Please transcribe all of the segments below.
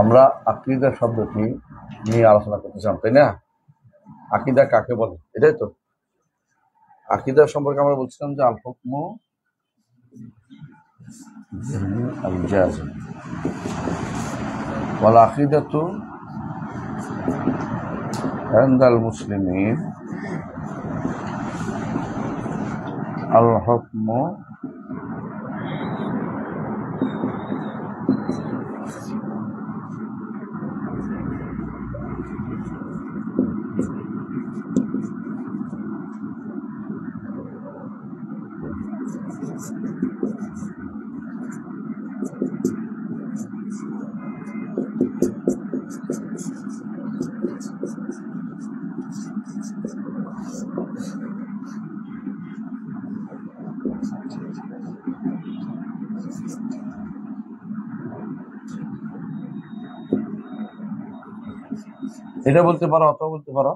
আমরা আকীদা শব্দটি নিয়ে আলোচনা করতেছিলাম, তাই না? আকীদা কাকে বলে, এটাই তো। আকীদা সম্পর্কে আমরা বলছিলাম যে আল হুকমু আল জাযিম ওয়াল আকীদাতু ইনদাল মুসলিমিন আল হুকমু এটা বলতে পারো, অথবা বলতে পারো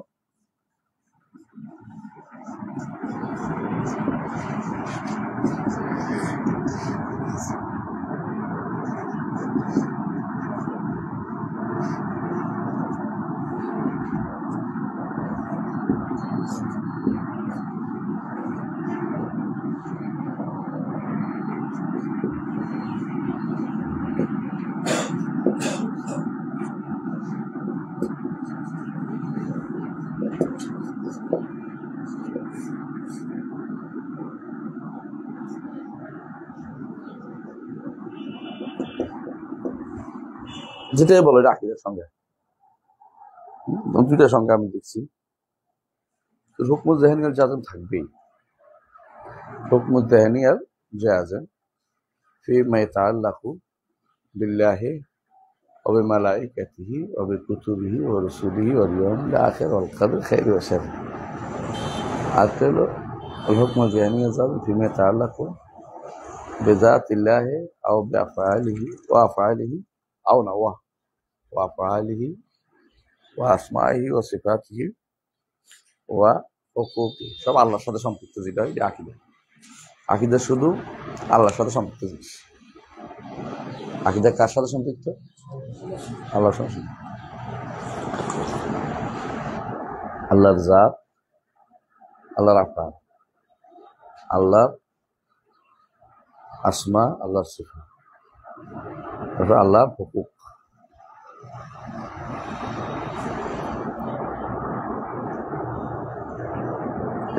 যেটাই বলো, এটা আকীদার সংজ্ঞা। দুইটা সংজ্ঞা আমি দেখছি। হুকমু যাহিনী আর জাযিম থাকবেই। হুকমু যাহিনী আর জাযিম ফিমা ইয়াতাআল্লাকু বিল্লাহি ওয়া বিমালাইকাতিহি ওয়া বিকুতুবিহি ওয়া রুসুলিহি ওয়াল ইয়াউমিল আখির ওয়াল কদরি খাইরি ওয়া শাররি। আর হলো আল হুকমু যাহিনী আর জাযিম ফিমা ইয়াতাআল্লাকু বিযাতিল্লাহি আও বিআফআলিহি ওয়া আফআলিহি আও নাওয়া ওয়া আফআলিহি ওয়া আসমাইহি ওয়া সিফাতিহি ওয়া হুকুকি। সব আল্লাহর সাথে সম্পৃক্ত, যেটা হয় আকীদা। আকীদা শুধু আল্লাহর সাথে সম্পৃক্ত জিনিস। আকীদা কার সাথে সম্পৃক্ত? আল্লাহর সাথে। আল্লাহর জাত, আল্লাহর আফআল, আল্লাহর আসমা, আল্লাহর সিফাত, তারপর আল্লাহর হুকুক।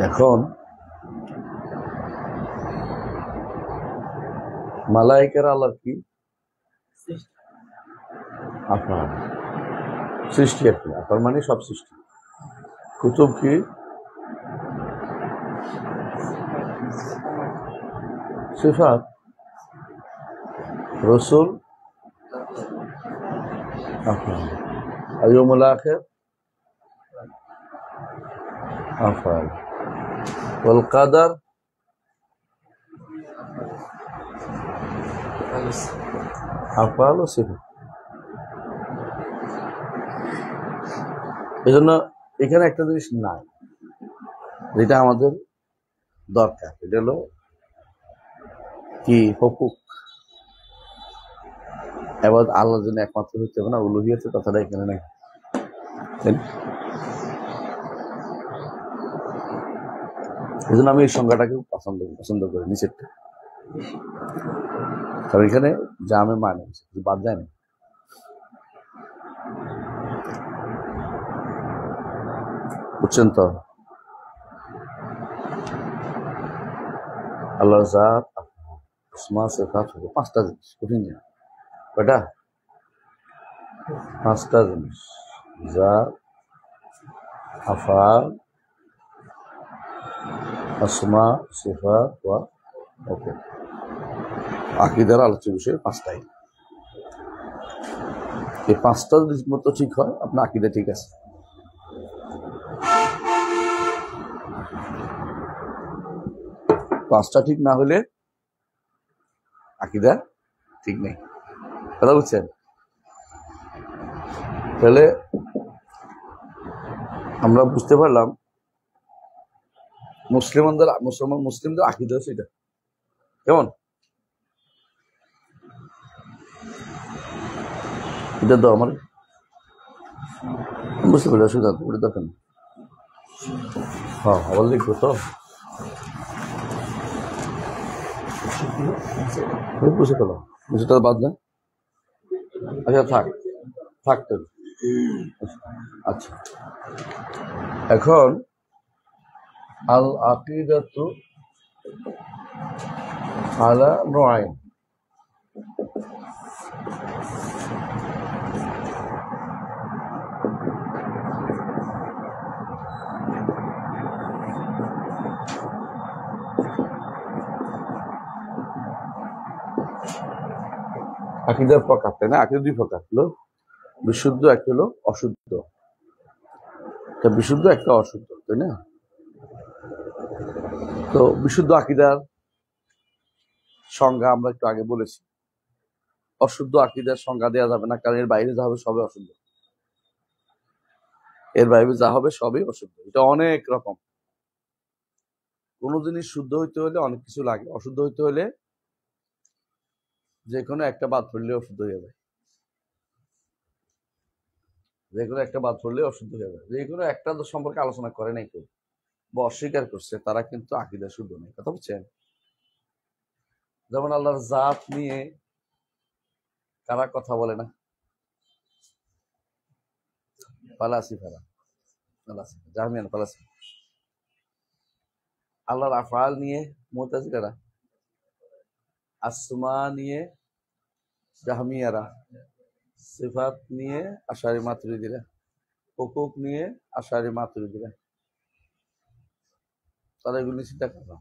এখন মালায়েকারা আল্লাহর কি? আফআল, সৃষ্টি। আর কি আফআল মানে সব সৃষ্টি। কুতুব কি? সিফাত। রাসূল আফআল। ইয়াউমুল আখির আফআল। ওয়াল কদর আফআল ও সিফাত। এই জন্য এখানে একটা জিনিস নাই যেটা আমাদের দরকার, এটা হলো কি? হুকুক। এবার আল্লাহর জন্য একমাত্র হইতে হবে না, উলুহিয়াতের কথাটা এখানে নাই। এই জন্য আমি এই সংজ্ঞাটাকে পছন্দ করি, নিচেরটা। কারণ এখানে জামে মানে বাদ যায় না। বুঝছেন তো? আল্লাহর জাত, আসমা, সিফাত, পাঁচটা জিনিস। কঠিন জিনিস কয়টা? পাঁচটা জিনিস। জাত, আফআল, আসমা, সিফাত ওয়া হুকুক। আকীদার আলোচ্য বিষয় পাঁচটাই। এই পাঁচটা যদি মতো ঠিক হয়, আপনার আকীদা ঠিক আছে। পাঁচটা ঠিক না হলে আকীদা ঠিক নেই। কথা বুঝছেন? তাহলে আমরা বুঝতে পারলাম মুসলিমদের আকীদা সেটা কেমন। এটা দাও আমার, বুঝতে পারি, অসুবিধা ওটা দরকার নেই। হ্যাঁ আবার লিখবো তো, বুঝে পেলাম, বুঝতে বাদ না। আচ্ছা থাক থাক তো। আচ্ছা এখন আল আকিদাতু আলা নয়ন, আকিদার প্রকার, তাই না? আকিদা দুই প্রকার হলো বিশুদ্ধ, একটা হলো অশুদ্ধ। একটা বিশুদ্ধ, একটা অশুদ্ধ, তাই না? তো বিশুদ্ধ আকিদার সংজ্ঞা আমরা একটু আগে বলেছি। অশুদ্ধ আকিদার সংজ্ঞা দেওয়া যাবে না, কারণ এর বাইরে যা হবে সবই অশুদ্ধ। এর বাইরে যা হবে সবই অশুদ্ধ। এটা অনেক রকম। কোনো জিনিস শুদ্ধ হইতে হলে অনেক কিছু লাগে, অশুদ্ধ হইতে হলে যে কোনো একটা বাদ পড়লে অশুদ্ধ হয়ে যায়, যে কোনো একটা বাদ পড়লে অশুদ্ধ হয়ে যায়। যে কোনো একটা সম্পর্কে আলোচনা করে নাই কেউ বা অস্বীকার করছে, তারা কিন্তু আকিদা শুদ্ধ নেই। কথা বুঝছেন? যেমন আল্লাহর জাত নিয়ে কারা কথা বলে না? ফালাসিফারা, জাহমিয়ান ফালাসিফা। আল্লাহর আফআল নিয়ে মুতাজিলারা, আসমা নিয়ে জাহমিয়ারা, সিফাত নিয়ে আশারি মাতুরিদিরা, হুকুক নিয়ে আশারি মাতুরিদিরা। তারা এগুলি চিন্তা করে।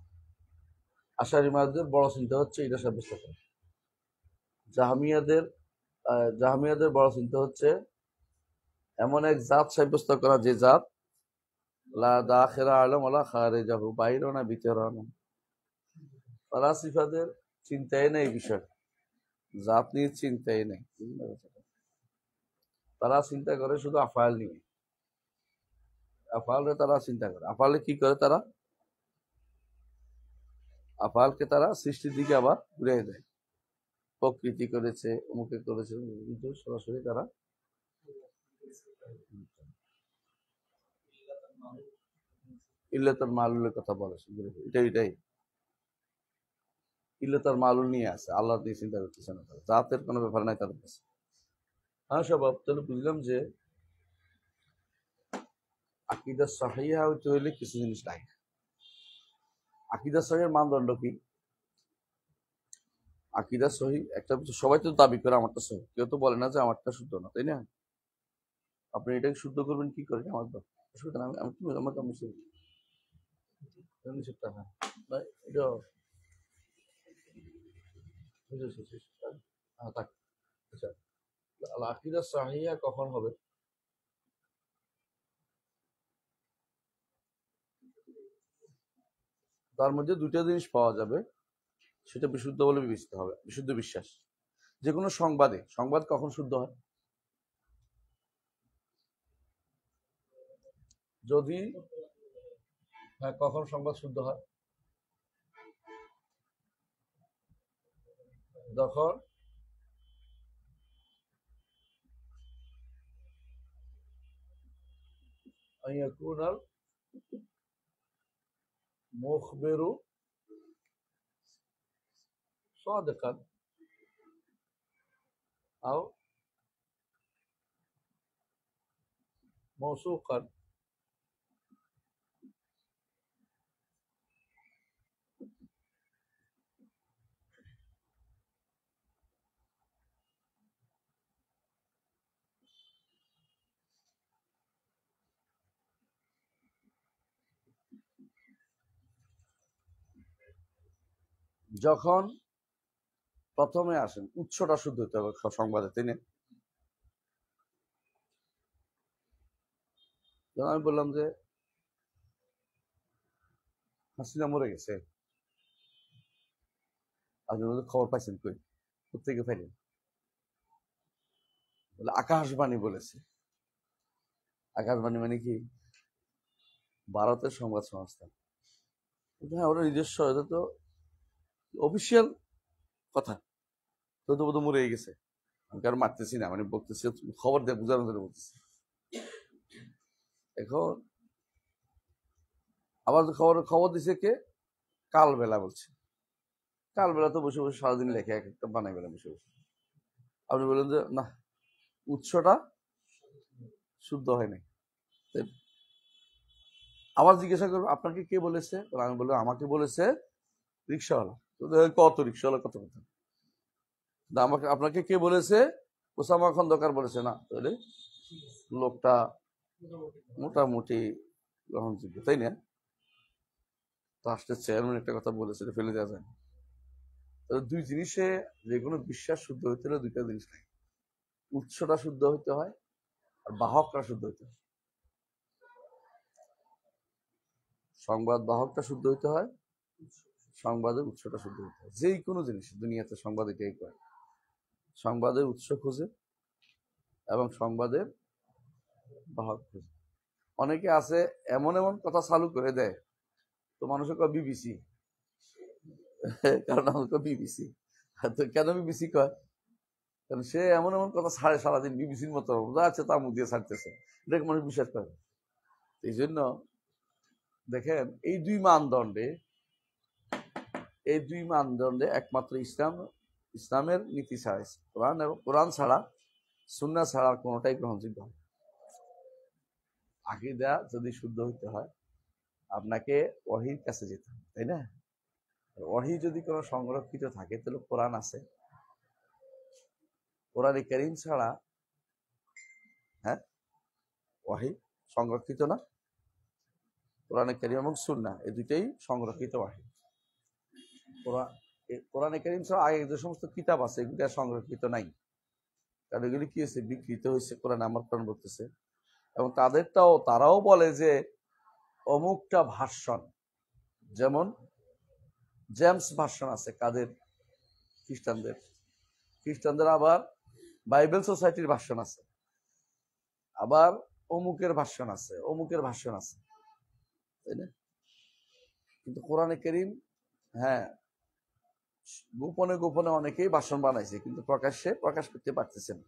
আশারি মাতুরিদের বড় চিন্তা হচ্ছে এটা সাব্যস্ত করা। জাহামিয়াদের বড় চিন্তা হচ্ছে এমন এক জাত সাব্যস্ত করা, যে জাত লা দাখিরা আলম ওয়ালা খারিজাহু, বাইরেও না ভিতরেও না। ফালাসিফাদের চিন্তাই নেই বিষয়, জাত নিয়ে চিন্তাই নেই। তারা চিন্তা করে শুধু আফআল নিয়ে। আফআলে তারা চিন্তা করে, আফআলে কি করে তারা? আফআলকে তারা সৃষ্টির দিকে আবার ঘুরে দেয়। প্রকৃতি করেছে, অমুকে করেছে, কিন্তু সরাসরি তারা ইল্লাতুল মালুলের কথা বলে। এটাই ইল্লাতুল মালুল নিয়ে আছে, আল্লাহ নিয়ে চিন্তা করতেছে না তারা, জাতের কোনো ব্যাপার নাই তাদের কাছে। হ্যাঁ সব তাহলে বুঝলাম যে আকিদা সহিহা হইতে হইলে কিছু জিনিস লাগে। আকিদা সহিহের মানদণ্ড কি? আকিদা সহি একটা, সবাই তো দাবি করে আমারটা সহি, কেউ তো বলে না যে আমারটা শুদ্ধ না, তাই না? আপনি এটাকে শুদ্ধ করবেন কি করে? আমার অসুবিধা না, আমি আমার নিষেধটা, হ্যাঁ এটা থাক। আচ্ছা, আকিদা সহিহা কখন হবে? তার মধ্যে দুইটা জিনিস পাওয়া যাবে, সেটা বিশুদ্ধ বলে বিবেচিত হবে। বিশুদ্ধ বিশ্বাস। যে কোনো সংবাদ কখন শুদ্ধ হয়? যদি, হ্যাঁ, কখন সংবাদ শুদ্ধ হয়? যখন ইয়াকুনাল মুখবিরু সাদিকান আও মওসুকান। যখন প্রথমে আসেন, উৎসটা শুদ্ধ হতে হবে সংবাদে, তাই না? যেমন আমি বললাম যে হাসিনা মরে গেছে, আপনি বলতে খবর পাইছেন কই, কোথেকে পাইলেন? বলে আকাশবাণী বলেছে। আকাশবাণী মানে কি? ভারতের সংবাদ সংস্থা। হ্যাঁ, ওরা নিজস্ব, এটা তো অফিসিয়াল কথা। তো মরে গেছে, আমি কারণ মারতেছি না, মানে বলতেছি, খবর দিয়ে বোঝানোর জন্য বলতেছি। এখন আবার খবর দিছে কে? কালবেলা বলছে। কালবেলা তো বসে বসে সারাদিন লেখে, এক একটা বানাই বেলা বসে বসে। আপনি বললেন যে না, উৎসটা শুদ্ধ হয় নাই। আবার জিজ্ঞাসা করবো আপনাকে কে বলেছে? আমি বললাম আমাকে বলেছে রিক্সাওয়ালা। কত রিক্সাওয়ালা, কত কথা। আমাকে আপনাকে কে বলেছে? ওসামা খন্দকার বলেছে। না, তাহলে লোকটা মোটামুটি গ্রহণযোগ্য, তাই না? রাষ্ট্রের চেয়ারম্যান একটা কথা বলেছে, ফেলে দেওয়া যায় না। দুই জিনিসে যে কোনো বিশ্বাস শুদ্ধ হইতে হলে দুইটা জিনিস লাগে, উৎসটা শুদ্ধ হইতে হয় আর বাহকটা শুদ্ধ হইতে হয়। সংবাদ বাহকটা শুদ্ধ হইতে হয়, সংবাদের উৎসটা শুদ্ধ হইতে হয়। যেই কোনো জিনিস দুনিয়াতে সংবাদ এটাই করে, সংবাদের উৎস খোঁজে এবং সংবাদের বাহক খোঁজে। অনেকে আছে এমন এমন কথা চালু করে দেয়, তো মানুষের কয় বিবিসি, কারণ আমাকে বিবিসি। তো কেন বিবিসি কয়? কারণ সে এমন এমন কথা ছাড়ে সারাদিন, বিবিসির মতো যা আছে তা মুখ দিয়ে ছাড়তেছে, এটাকে মানুষ বিশ্বাস করে। এই জন্য দেখেন, এই দুই মানদণ্ডে একমাত্র ইসলামের নীতি ছাড়া, কোরআন ছাড়া, সুন্নাহ ছাড়া কোনোটাই গ্রহণযোগ্য হয়। আকীদা যদি শুদ্ধ হইতে হয় আপনাকে ওহীর কাছে যেতে হবে, তাই না? ওহী যদি কোনো সংরক্ষিত থাকে তাহলে কোরআন আছে। কোরআনে কারীম ছাড়া, হ্যাঁ, ওহী সংরক্ষিত না। কোরআনে কারীম এবং সুন্নাহ এই দুইটাই সংরক্ষিত ওহী। কোরআনে কারীম ছাড়া আগে যে সমস্ত কিতাব আছে এগুলি আর সংরক্ষিত নাই, কারণ এগুলি কি হয়েছে, বিকৃত হয়েছে। কোরআন বলতেছে, এবং তারাও বলে যে অমুকটা ভার্সন, যেমন জেমস ভার্সন আছে কাদের? খ্রিস্টানদের আবার বাইবেল সোসাইটির ভার্সন আছে, আবার অমুকের ভার্সন আছে, তাই না? কিন্তু কোরআনে কারীম, হ্যাঁ, গোপনে গোপনে অনেকেই ভার্সন বানাইছে, কিন্তু প্রকাশ করতে পারতেছে না।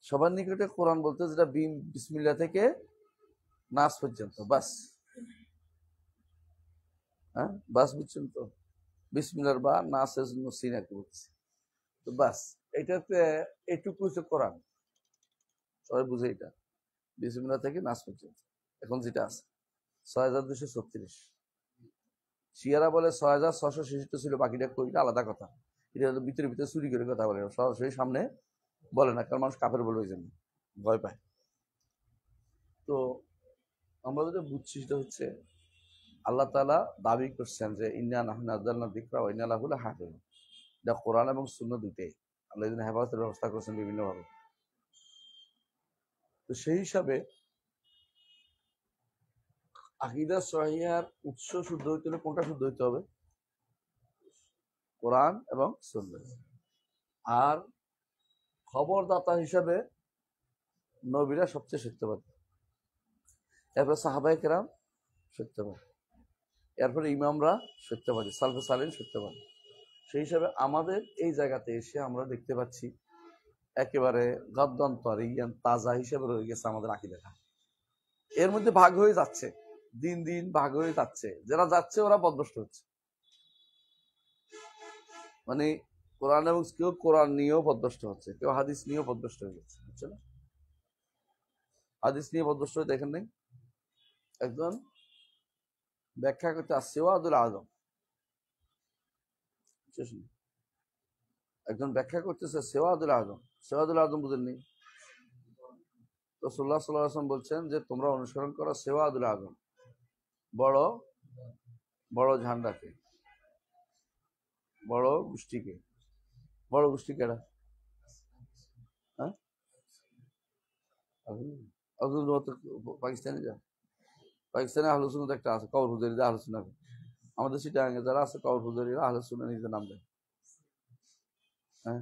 সবার নিকটে কোরআন বলতে যেটা বিসমিল্লাহ থেকে নাস পর্যন্ত, বাস। হ্যাঁ, বাস, বুঝছেন তো? বিসমিল্লাহর বা নাসের জন্য সিনাকে বলছে, তো বাস। এটাতে এটুকু হচ্ছে কোরআন, সবাই বুঝে এটা, বিসমিল্লাহ থেকে নাস পর্যন্ত। এখন যেটা আছে ৬,২৩৬, শিয়ারা বলে ৬,৬৬৬ ছিল, বাকিটা কইটা আলাদা কথা। এটা ভিতরে ভিতরে চুরি করে কথা বলে, সরাসরি সামনে বলে না, কারণ মানুষ কাফের বলে ওই জন্য ভয় পায়। তো আমরা যেটা বুঝছি সেটা হচ্ছে, আল্লাহ তাআলা দাবি করছেন যে ইন্না নাহনু নাযালনা যিকরা ওয়া ইন্না লাহু লাহাফিজুন। এটা কোরআন এবং সুন্নাহ দুইটাই আল্লাহ এজন্য হেফাজতের ব্যবস্থা করেছেন বিভিন্নভাবে। তো সেই হিসাবে আকীদা সহিহার উৎস শুদ্ধ হইতে হলে কোনটা শুদ্ধ হইতে হবে? কোরআন এবং সুন্নাহ। আর খবরদাতা হিসাবে নবীরা সবচেয়ে সত্যবাদী, এরপরে সাহাবায়ে কেরাম সত্যবাদী, এরপরে ইমামরা সত্যবাদী, সালফে সালেহিন সত্যবাদী। সেই হিসাবে আমাদের এই জায়গাতে এসে আমরা দেখতে পাচ্ছি একেবারে গদ্যন্তরিয়ান তাজা হিসেবে রয়ে গেছে আমাদের আকীদাটা। এর মধ্যে ভাগ হয়ে যাচ্ছে, দিন দিন ভাগ হয়ে যাচ্ছে। যারা যাচ্ছে ওরা পথভ্রষ্ট হচ্ছে, মানে কোরআন এবং কেউ কোরআন নিয়েও পথভ্রষ্ট হচ্ছে, কেউ হাদিস নিয়েও পথভ্রষ্ট হয়ে যাচ্ছে, বুঝছে না? হাদিস নিয়ে পথভ্রষ্ট হয়ে দেখেন নাই, একজন ব্যাখ্যা করতে আসছে ওয়াদুল আজম, একজন ব্যাখ্যা করতেছে সেওয়াদুল আজম বুঝেননি? রাসূলুল্লাহ সাল্লাল্লাহু আলাইহি ওয়াসাল্লাম বলছেন যে তোমরা অনুসরণ করো সেওয়াদুল আজম, বড় বড় ঝান্ডাকে, বড় গোষ্ঠীকে। বড় গোষ্ঠী কেডা? হ্যাঁ, পাকিস্তানি যা, পাকিস্তানে আহলে সুন্নাত একটা আছে, কওর হুজুরিরা আহলে সুন্নাত। আমাদের চিটাগাঙ্গে যারা আছে কওর হুজুরিরা আহলে সুন্নাত নিজের নাম দেয়। হ্যাঁ,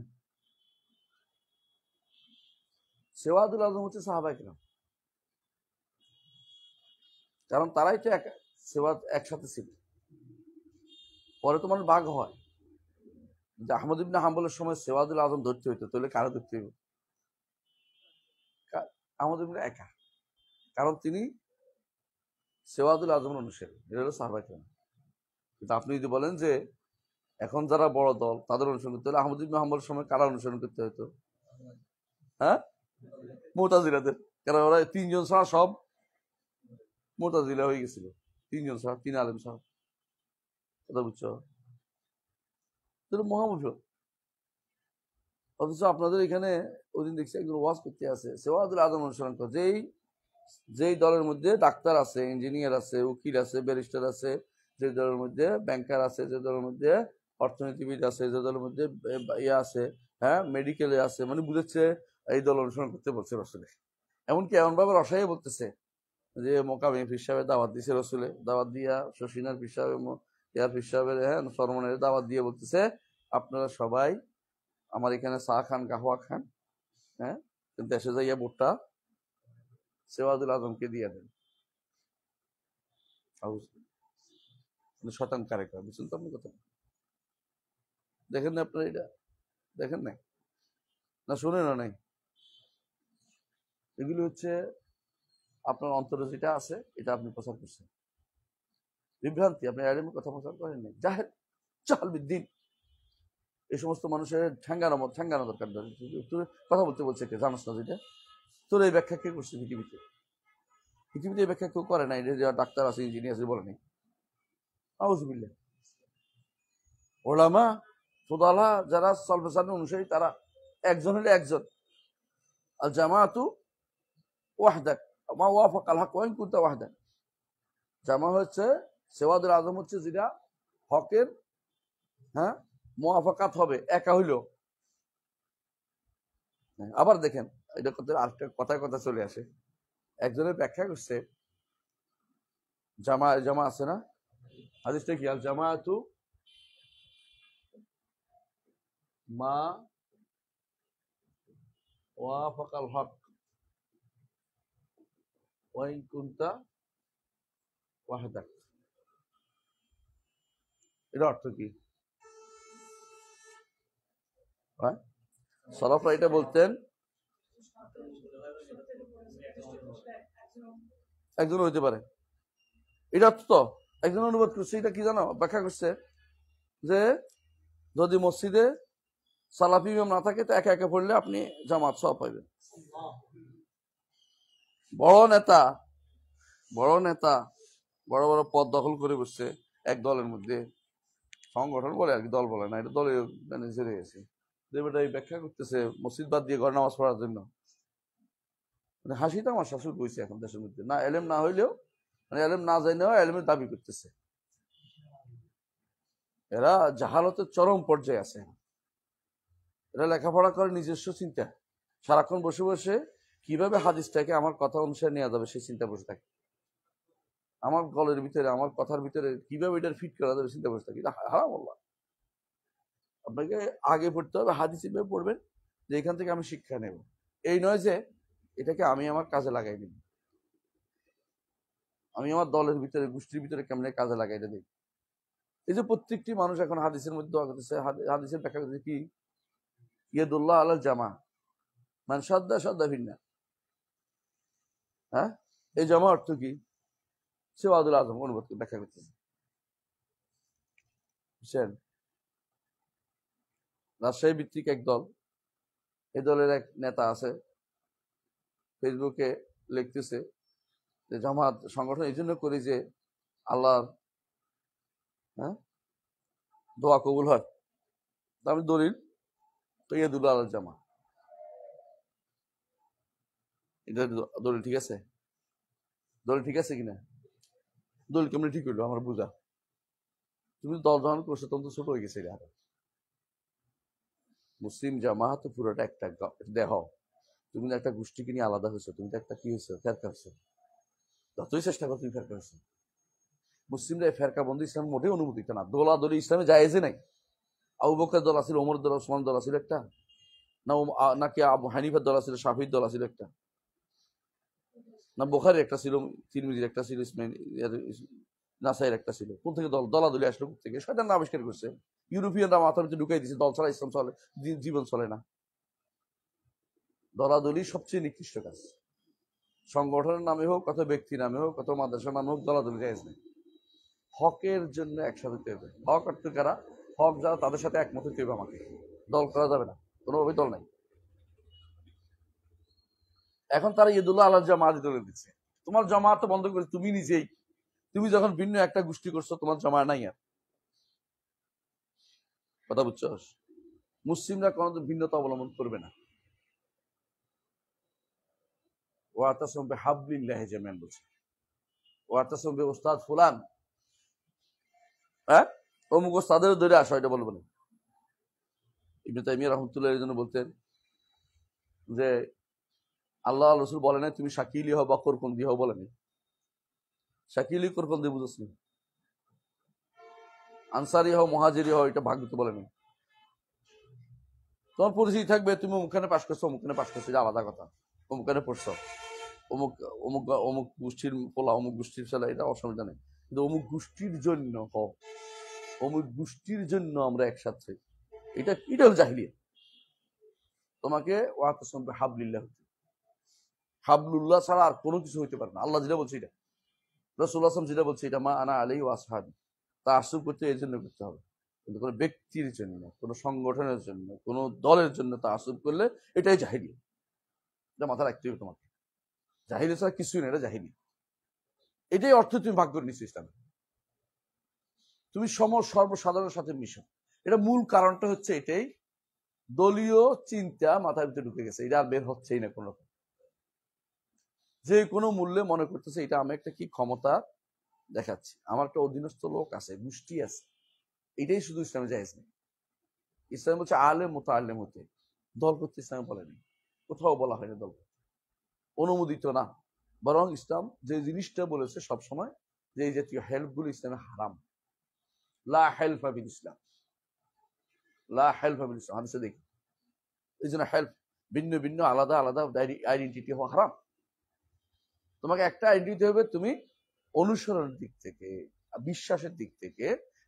সেওয়াদুল আজম হচ্ছে সাহাবায়ে কেরাম, কারণ তারাই তো একসাথে ছিল। পরে তো মানুষ ভাগ হয়, যে আহমদ ইবনে হাম্বলের সময় সেওয়াদুল আজম ধরতে হইতো, তাহলে কারো ধরতে হইব? আহমদ ইবনে একা, কারণ তিনি সেওয়াদুল আজমের অনুসারী, এটা হলো সাহাবায়ে কেরাম। কিন্তু আপনি যদি বলেন যে এখন যারা বড় দল তাদের অনুসরণ করতে হলে আহমদ ইবনে হাম্বলের সময় কারা অনুসরণ করতে হতো? হ্যাঁ, মুতাজিলাদের। কারণ ওরা তিনজন ছাড়া সব মুতাজিলা হয়ে গেছিল, তিনজন ছাড়া, তিন আলেম ছাড়া। কথা বুঝছো? মহামূল্য। অথচ আপনাদের এখানে ওই দিন দেখছি একজন ওয়াজ করতে আছে সেওয়াদুল আজম অনুসরণ করে, যেই দলের মধ্যে ডাক্তার আছে, ইঞ্জিনিয়ার আছে, উকিল আছে, ব্যারিস্টার আছে, যে দলের মধ্যে ব্যাংকার আছে, যে দলের মধ্যে অর্থনীতিবিদ আছে, যে দলের মধ্যে ইয়ে আছে, হ্যাঁ, মেডিকেলে আছে, মানে বুঝেছে এই দল অনুসরণ করতে বলছে রসুলে। এমনকি এমন ভাবে রসাই বলতেছে যে মোকামি পীর সাহেবের দাওয়াত দিছে রসুলে, দাওয়াত দিয়া শশীনার পীর সাহেব, ইয়ার পীর সাহেবের, হ্যাঁ, সরমনের দাওয়াত দিয়ে বলতেছে আপনারা সবাই আমার এখানে চা খান, কাহওয়া খান, হ্যাঁ, দেশে যাইয়া ভোটটা সেওয়াদুল আজমকে দিয়ে দেন। শতাংশ কারেক্ট, বুঝছেন তো আপনি কথা? দেখেন না আপনারা, এটা দেখেন নাই না, শুনেন না নাই? এগুলি হচ্ছে আপনার অন্তরে যেটা আছে এটা আপনি প্রচার করছেন, বিভ্রান্তি। আপনি আলেমের কথা প্রচার করেন নাই, জাহেল জাহাল বিদ্দিন। এই সমস্ত মানুষের ঠ্যাঙ্গানো দরকার। কথা বলতে বলছে কে? জানাস না যেটা? তোর এই ব্যাখ্যা কে করছে পৃথিবীতে? পৃথিবীতে এই ব্যাখ্যা কেউ করে নাই, যে ডাক্তার আছে, ইঞ্জিনিয়ার আছে, বলে নাই। আউযুবিল্লাহ। ওলামা ফুদালা যারা সালফে অনুসারী, তারা একজন হলে একজন, আল জামাআতু ওয়াহদাক মা ওয়াফাকাল হক ওয়া ইন কুনতা ওয়াহদাক। জামা হচ্ছে সেওয়াদুল আজম, হচ্ছে যেটা হকের, হ্যাঁ, মুওয়াফাকাত হবে একা হইল। আবার দেখেন, এটা আরেকটা কথায় কথা চলে আসে। একজনের ব্যাখ্যা করছে জামা, জামা আছে না হাদিসটা কি? আল জামাআতু মা ওয়াফাকাল হক ওয়া ইন কুনতা ওয়াহদাক। এর অর্থ কি? সলাফরা এটা বলতেন, একজন হইতে পারে, এটা তো একজন অনুবাদ করছে। এটা কি জানো ব্যাখ্যা করছে? যে যদি মসজিদে সালাফি ইমাম না থাকে তো একা একা পড়লে আপনি জামাত সওয়াব পাইবেন। বড় নেতা বড় বড় পদ দখল করে বসছে এক দলের মধ্যে, সংগঠন বলে আর কি, দল বলে না, এটা দলে ম্যানেজার হয়ে গেছে। এই ব্যাখ্যা করতেছে মসজিদ বাদ দিয়ে ঘর নামাজ পড়ার জন্য। মানে হাসি তামাশা শুরু হয়েছে এখন দেশের মধ্যে, না এলেম না হইলেও, মানে এলেম না জানলেও এলেমের দাবি করতেছে। এরা জাহালতের চরম পর্যায়ে আছে। এরা লেখাপড়া করে নিজস্ব চিন্তা, সারাক্ষণ বসে বসে কিভাবে হাদিসটাকে আমার কথা অনুসারে নেওয়া যাবে সেই চিন্তা বসে থাকে। আমার গলের ভিতরে, আমার কথার ভিতরে কিভাবে এটার ফিট করা যাবে চিন্তা বসে থাকে। এটা হারাম আল্লাহ। আপনাকে আগে পড়তে হবে, হাদিস এভাবে পড়বেন যে এখান থেকে আমি শিক্ষা নেব, এই নয় যে এটাকে আমি আমার কাজে লাগাই নিব, আমি আমার দলের ভিতরে, গোষ্ঠীর ভিতরে কেমনে কাজে লাগাই এটা দিই। এই যে প্রত্যেকটি মানুষ এখন হাদিসের মধ্যে দোয়া করতেছে, হাদিসের ব্যাখ্যা করতেছে কি? ইয়াদুল্লাহ আলাল জামা মান সাদ্দা ভিন্না। হ্যাঁ, এই জামা অর্থ কি? সেওয়াদুল আজম অনুবাদ ব্যাখ্যা করতেছে, বুঝছেন? রাজশাহী ভিত্তিক এক দল, এই দলের এক নেতা আছে, ফেসবুকে লিখতেছে যে জামাত সংগঠন এই জন্য করি যে আল্লাহর, হ্যাঁ, দোয়া কবুল হয়। আমি দলিল তো ইয়াদুল্লাহ আলাল জামা, এটা দলিল ঠিক আছে? দলিল ঠিক আছে কিনা? দলিল কেমনি ঠিক হইলো আমার বুঝা? তুমি দল যখন করছো তখন তো ছোট হয়ে গেছে। মুসলিম জামাত তো পুরোটা একটা দেহ। তুমি একটা গোষ্ঠীকে নিয়ে আলাদা হয়েছো, তুমি তো একটা কি হয়েছো, ফেরকা হয়েছো। যতই চেষ্টা করো তুমি ফেরকা হয়েছো। মুসলিমরা ফেরকা বন্ধু ইসলাম মোটেই অনুমোদিত না। দোলাদলি ইসলামে জায়েজে নাই। আবু বকরের দল আছিল, ওমর দল, ওসমান দল আছিল একটা, নাকি আবু হানিফার দল আছিল, শাফির দল আছিল একটা, না বুখারীর একটা ছিল, তিরমিজির একটা ছিল, ইসমাইল নাসাইর একটা ছিল। কোন থেকে দলাদলি আসলো? কোথা থেকে? শয়তান আবিষ্কার করছে। ইউরোপিয়ানরা মাথার ভিতরে ঢুকাই দিচ্ছে দল ছাড়া ইসলাম চলে, জীবন চলে না। দলাদলি সবচেয়ে নিকৃষ্ট কাজ। সংগঠনের নামে হোক, কত ব্যক্তি নামে হোক, কত মাদ্রাসার নামে হোক, দলাদলি জায়েজ নেই। হকের জন্য একসাথে হতে হবে। হক অর্থ কারা? হক যারা, তাদের সাথে একমত হতে হবে। আমাকে দল করা যাবে না, কোনোভাবে দল নাই। এখন তারা ঈদুল্লাহ আল্লাহ জামাত দলে দিচ্ছে। তোমার জামাত তো বন্ধ করে তুমি নিজেই, তুমি যখন ভিন্ন একটা গোষ্ঠী করছো, তোমার জামাত নাই আর। কথা বুঝছো? মুসলিমরা কোনোদিন ভিন্নতা অবলম্বন করবে না। ওয়াতাসিমু বিহাবলিল্লাহি জামিআন বলছে। ওয়াতাসিমু বিউস্তাদ ফুলান, হ্যাঁ, অমুক ওস্তাদের ধরে আসো, এটা বলবো না। ইবনে তাইমিয়া রাহমাতুল্লাহ এর জন্য বলতেন যে আল্লাহ রাসূল বলে নাই তুমি শাকিলি হও বা কোরকন্দি হও, বলেনি। শাকিলি কোরকন্দি বুঝছ না, আনসারি হও মুহাজিরি হও, এটা ভাগ্যতে বলেনি। তোমার পরিচিতি থাকবে, তুমি অমুকখানে পাশ করছো, অমুকখানে পাশ করছো, এটা আলাদা কথা। অমুকখানে পড়ছো, অমুক অমুক অমুক গোষ্ঠীর পোলা, অমুক গোষ্ঠীর ছেলে, এটা অসুবিধা নেই। কিন্তু অমুক গোষ্ঠীর জন্য হও, অমুক গোষ্ঠীর জন্য আমরা একসাথে, এটা এটা হলো জাহিলিয়াত। তোমাকে ওয়াতাসিমু বিহাবলিল্লাহ, হাবলুল্লাহ ছাড়া আর কোনো কিছু হইতে পারে না। আল্লাহ যেটা বলছে এটা, রাসূলুল্লাহ সাল্লাল্লাহু আলাইহি ওয়াসাল্লাম যেটা বলছে, এটা মা আনা আলাইহি ওয়া আসহাবি, তাআসসুব করতে এই জন্য করতে হবে। কিন্তু কোনো ব্যক্তির জন্য, কোনো সংগঠনের জন্য, কোনো দলের জন্য তাআসসুব করলে এটাই জাহিলিয়াত। এটা মাথায় রাখতে হবে তোমাকে। জাহিলিয়াত ছাড়া কিছুই না, এটা জাহিলিয়াত। এটাই অর্থ তুমি ভাগ করে নিচ্ছ ইসলামে। তুমি সর্বসাধারণের সাথে মিশো। এটা মূল কারণটা হচ্ছে এটাই, দলীয় চিন্তা মাথার ভিতরে ঢুকে গেছে, এটা আর বের হচ্ছেই না কোনো রকম। যে কোনো মূল্যে মনে করতেছে এটা আমি একটা কি ক্ষমতা দেখাচ্ছি, আমার একটা অধীনস্থ লোক আছে, গোষ্ঠী আছে। এটাই শুধু ইসলামে জায়েজ নেই। ইসলাম বলছে আলেম মুতাআল্লিম হতে, দল করতে ইসলামে বলেনি, কোথাও বলা হয়নি দল করতে, অনুমোদিত না। বরং ইসলাম যে জিনিসটা বলেছে সবসময়, যে এই জাতীয় হেল্পগুলো ইসলামে হারাম। লা হেল্প বিল ইসলাম, লা হেল্প বিল ইসলাম, হাদিসে দেখি। এই জন্য হেল্প, ভিন্ন ভিন্ন আলাদা আলাদা আইডেন্টিটি হওয়া হারাম। তোমাকে একটা আইডেন্টিটি হবে, তুমি অনুসরণের দিক থেকে, বিশ্বাসের দিক থেকে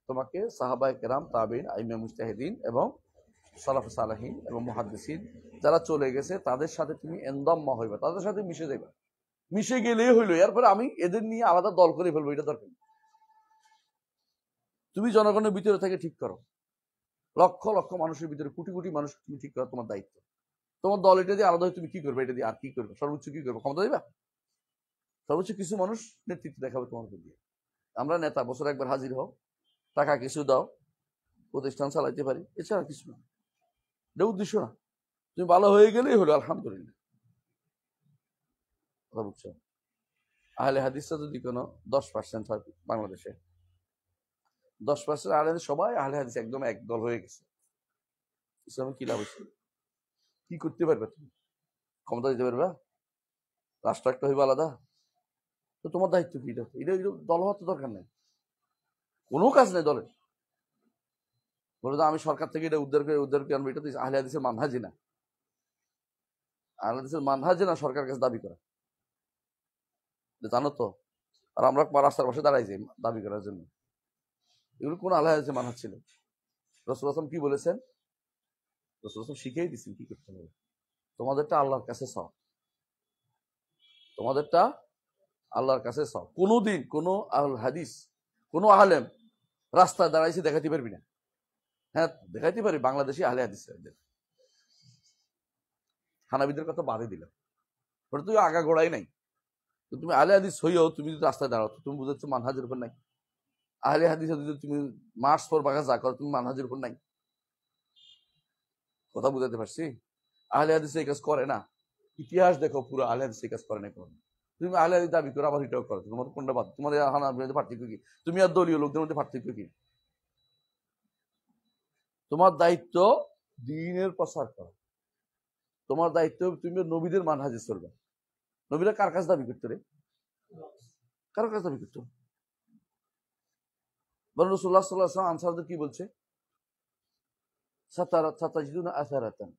তোমাকে সাহাবায়ে কেরাম, তাবেঈন, আইম্মা মুজতাহিদিন এবং সালাফে সালেহিন এবং মুহাদ্দিসিন যারা চলে গেছে, তাদের সাথে তুমি এনদাম্মা হইবা, তাদের সাথে মিশে যাইবা। মিশে গেলেই হইলো, এরপরে আমি এদের নিয়ে আলাদা দল করে ফেলবো, এটা দরকার নেই। তুমি জনগণের ভিতরে থেকে ঠিক করো, লক্ষ লক্ষ মানুষের ভিতরে কোটি কোটি মানুষ তুমি ঠিক করো, তোমার দায়িত্ব। তোমার দল এটা দিয়ে আলাদা হয়ে তুমি কি করবে, এটা দিয়ে আর কি করবে, সর্বোচ্চ কি করবে, ক্ষমতা দিবা। সর্বোচ্চ কিছু মানুষ নেতৃত্ব দেখাবে তোমার উপর দিয়ে। আমরা নেতা, বছর একবার হাজির হও, টাকা কিছু দাও, প্রতিষ্ঠান চালাইতে পারি, এছাড়া কিছু না। এটা উদ্দেশ্য না। তুমি ভালো হয়ে গেলেই হলো, আলহামদুলিল্লাহ। কথা বুঝছো? আহলে হাদিসটা যদি কোনো 10% হয় বাংলাদেশে, 10% আহলে হাদিস, সবাই আহলে হাদিস একদম একদল হয়ে গেছে, ইসলামে কি লাভ হচ্ছে? কি করতে পারবে তুমি? ক্ষমতা দিতে পারবে? রাষ্ট্র একটা হইবে আলাদা? তো তোমার দায়িত্ব কি? এটা দল হওয়ার তো দরকার নেই, কোনো কাজ নেই দলের। বলে তো আমি সরকার থেকে এটা উদ্ধার করে আনবো, এটা তো আহলে হাদিসের মানহাজি না। আহলে হাদিসের মানহাজি না সরকারের কাছে দাবি করা, জানো তো। আর আমরা রাস্তার পাশে দাঁড়াই যাই দাবি করার জন্য। এগুলো কোন আহলে হাদিসের মানহাজ ছিল? রাসূল সাল্লাল্লাহু আলাইহি ওয়াসাল্লাম কি বলেছেন? রাসূল সাল্লাল্লাহু আলাইহি ওয়াসাল্লাম শিখিয়ে দিয়েছেন কি করতে হবে। তোমাদেরটা আল্লাহর কাছে চাও, তোমাদেরটা আল্লাহর কাছে চাও। কোনোদিন কোনো আহলে হাদিস, কোনো আলেম রাস্তায় দাঁড়াইছে দেখাতে পারবি না। হ্যাঁ, দেখাইতে পারি বাংলাদেশি আহলে হাদিস, হানাবিদের কথা বাদে দিলাম, ওটা তুই আগা গোড়াই নাই। তো তুমি আহলে হাদিস হইও, তুমি যদি রাস্তায় দাঁড়াও, তুমি বুঝাচ্ছ মানহাজের উপর নাই। আহলে হাদিস যদি তুমি মার্চ পর বাগা যা করো, তুমি মানহাজের উপর নাই। কথা বুঝাতে পারছি? আহলে হাদিস এই কাজ করে না। ইতিহাস দেখো, পুরো আহলে হাদিস এই কাজ করে না কোনো। তুমি আহলে হাদিস দাবি করো, আবার এটাও করো, তোমার কোনটা বাদ? তোমার হানাবিদের মধ্যে পার্থক্য কি? তুমি আর দলীয় লোকদের মধ্যে পার্থক্য কি? তোমার দায়িত্ব দ্বীনের প্রচার করা। তোমার দায়িত্ব তুমি নবীদের মানহাজে চলবে। নবীরা কার কাছে দাবি করতো রে? কার কাছে দাবি করতো? বরং রাসূলুল্লাহ সাল্লাল্লাহু আলাইহি ওয়াসাল্লাম আনসারদের কি বলছে? সাতাজিদুনা আসারাতান,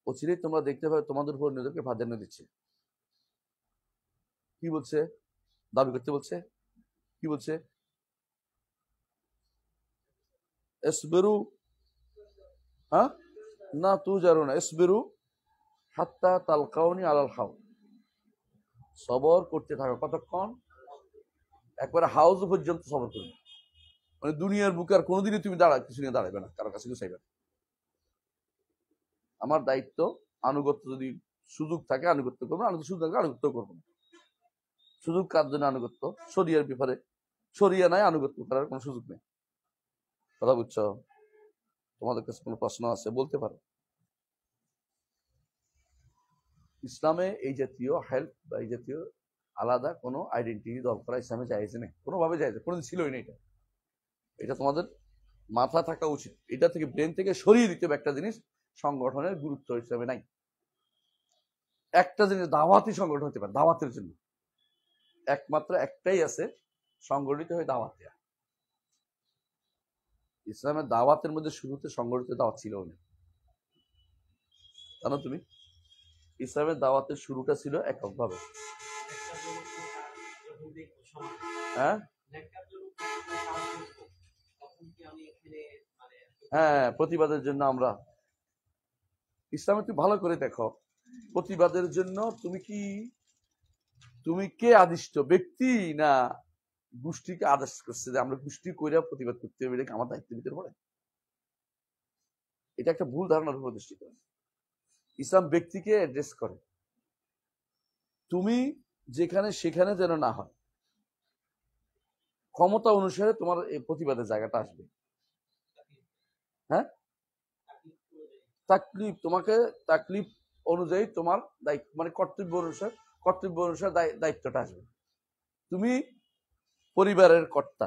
অচিরেই তোমরা দেখতে পাবে তোমাদের উপর নিজেকে প্রাধান্য দিচ্ছে। কি বলছে? দাবি করতে বলছে। কি বলছে? ইসবিরু, হ্যাঁ না তুজারুনা, ইসবিরু হাত্তা তালকাউনি আলাল হাউজ, সবর করতে থাকো কতক্ষণ? একবারে হাউজ পর্যন্ত সবর করবে। মানে দুনিয়ার বুকে আর কোনোদিনই তুমি কিছু নিয়ে দাঁড়াবে না, কারো কাছে কিছু চাইবে না। আমার দায়িত্ব আনুগত্য, যদি সুযোগ থাকে আনুগত্য করবো, আনুগত্য সুযোগ থাকে আনুগত্য করবো না। সুযোগ কার জন্য আনুগত্য? শরিয়ার ব্যাপারে। শরিয়া নাই, আনুগত্য করার কোনো সুযোগ নেই। কথা বুঝছো? তোমাদের কাছে কোনো প্রশ্ন আছে বলতে পারো। ইসলামে এই জাতীয় হেল্প বা এই জাতীয় আলাদা কোনো আইডেন্টিটি দল করা ইসলামে জায়েজ নেই, কোনোভাবে জায়েজ, কোনোদিন ছিলই না। এটা তোমাদের মাথা থাকা উচিত। এটা থেকে ব্রেন থেকে সরিয়ে দিতে হবে একটা জিনিস, সংগঠনের গুরুত্ব হিসেবে নাই। একটা জিনিস দাওয়াতি সংগঠন হতে পারে, দাওয়াতের জন্য একমাত্র একটাই আছে, সংগঠিত হয়ে দাওয়াত দেয়া। ইসলামের দাওয়াতের মধ্যে শুরুতে সংগঠিত দাওয়াত ছিল না, জানো তুমি? ইসলামের দাওয়াতের শুরুটা ছিল এককভাবে। হ্যাঁ হ্যাঁ, প্রতিবাদের জন্য আমরা, ইসলামে তুমি ভালো করে দেখো, প্রতিবাদের জন্য তুমি কে আদিষ্ট? ব্যক্তি না গোষ্ঠীকে আদেশ করছে যে আমরা গোষ্ঠী কইরা প্রতিবাদ করতে হবে, এটা আমার দায়িত্বের ভিতরে পড়ে? এটা একটা ভুল ধারণার উপর প্রতিষ্ঠিত। ইসলাম ব্যক্তিকে অ্যাড্রেস করে, তুমি যেখানে সেখানে যেন না হয়, ক্ষমতা অনুসারে তোমার এই প্রতিবাদের জায়গাটা আসবে। হ্যাঁ, তাকলিফ, তোমাকে তাকলিফ অনুযায়ী তোমার দায়িত্ব, মানে কর্তব্য অনুসারে দায়িত্বটা আসবে। তুমি পরিবারের কর্তা,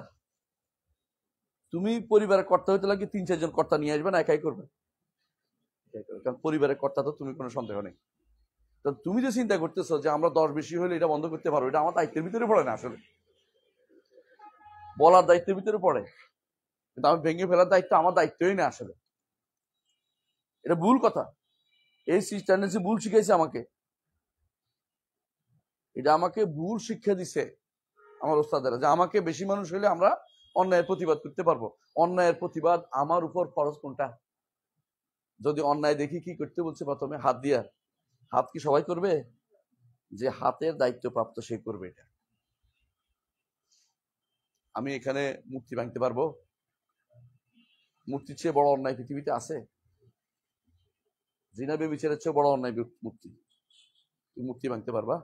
তুমি পরিবারের কর্তা হইতে লাগে ৩-৪ জন কর্তা নিয়ে আসবে না, একাই করবে? কারণ পরিবারের কর্তা তো তুমি, কোনো সন্দেহ নেই। তো তুমি যে চিন্তা করতেছো যে আমরা 10 বেশি হলে এটা বন্ধ করতে পারবো, এটা আমার দায়িত্বের ভিতরে পড়ে না। আসলে বলার দায়িত্বের ভিতরে পড়ে, কিন্তু আমি ভেঙে ফেলার দায়িত্ব আমার দায়িত্বই না। আসলে এটা ভুল কথা। এই টেন্ডেন্সি ভুল শিখাইছে আমাকে, এটা আমাকে ভুল শিক্ষা দিছে আমার ওস্তাদেরা, যে আমাকে বেশি মানুষ হইলে আমরা অন্যায়ের প্রতিবাদ করতে পারবো। অন্যায়ের প্রতিবাদ আমার উপর ফরজ কোনটা? যদি অন্যায় দেখি কি করতে বলছে? প্রথমে হাত দিয়া। হাত কি সবাই করবে? যে হাতের দায়িত্ব প্রাপ্ত সে করবে। এটা আমি এখানে মূর্তি ভাঙতে পারবো? মূর্তির চেয়ে বড় অন্যায় পৃথিবীতে আছে? জিনা বেবিচারের চেয়ে বড় অন্যায় মূর্তি। তুমি মূর্তি ভাঙতে পারবা?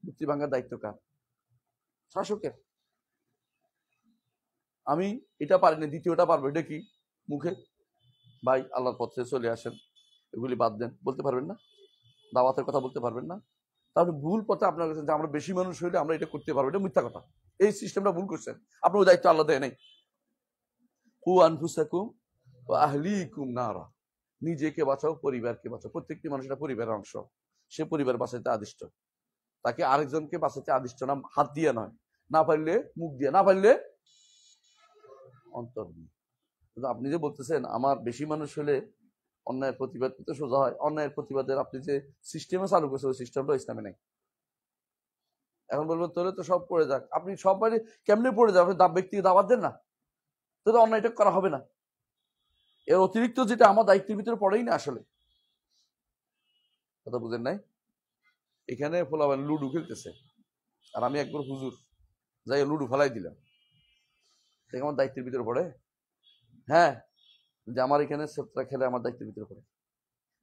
মূর্তি ভাঙার দায়িত্ব কার? শাসকের। আমি এটা পারিনি, দ্বিতীয়টা পারবো। এটা কি? মুখে ভাই আল্লাহর পথে চলে আসেন, এগুলি বাদ দেন, বলতে পারবেন না? দাওয়াতের কথা বলতে পারবেন না? তাহলে ভুল পথে আপনার কাছে, যে আমরা বেশি মানুষ হইলে আমরা এটা করতে পারবো, এটা মিথ্যা কথা। এই সিস্টেমটা ভুল করছেন। আপনার দায়িত্ব আল্লাহ দেয় নাই। কু আনফুসাকুম ওয়া আহলিকুম নারা, নিজেকে বাঁচাও, পরিবারকে বাঁচাও। প্রত্যেকটি মানুষের পরিবারের অংশ, সে পরিবার বাঁচাইতে আদিষ্ট। তাকে আরেকজনকে বাঁচাইতে আদিষ্ট না, হাত দিয়ে নয়, না পারলে মুখ দিয়ে, না পারলে অন্তর দিয়ে। কিন্তু আপনি যে বলতেছেন আমার বেশি মানুষ হলে অন্যায়ের প্রতিবাদ করতে সোজা হয়, অন্যায়ের প্রতিবাদের আপনি যে সিস্টেমে চালু করছেন, ওই সিস্টেমটা ইসলামে নেই। এখন বলবেন তোলে তো সব পড়ে যাক। আপনি সবাই কেমনে পড়ে যাবে? ব্যক্তিকে দাওয়াত দেন না, তো অন্যায়টা করা হবে না। এর অতিরিক্ত যেটা আমার দায়িত্বের ভিতরে পড়েই না। আসলে কথা বুঝেন নাই? এখানে ফোলাবেন লুডু খেলতেছে, আর আমি একবার হুজুর যাই লুডু ফেলাই দিলাম, দেখে আমার দায়িত্বের ভিতরে পড়ে? হ্যাঁ, যে আমার এখানে সেপ্রা খেলে আমার দায়িত্বের ভিতরে পড়ে।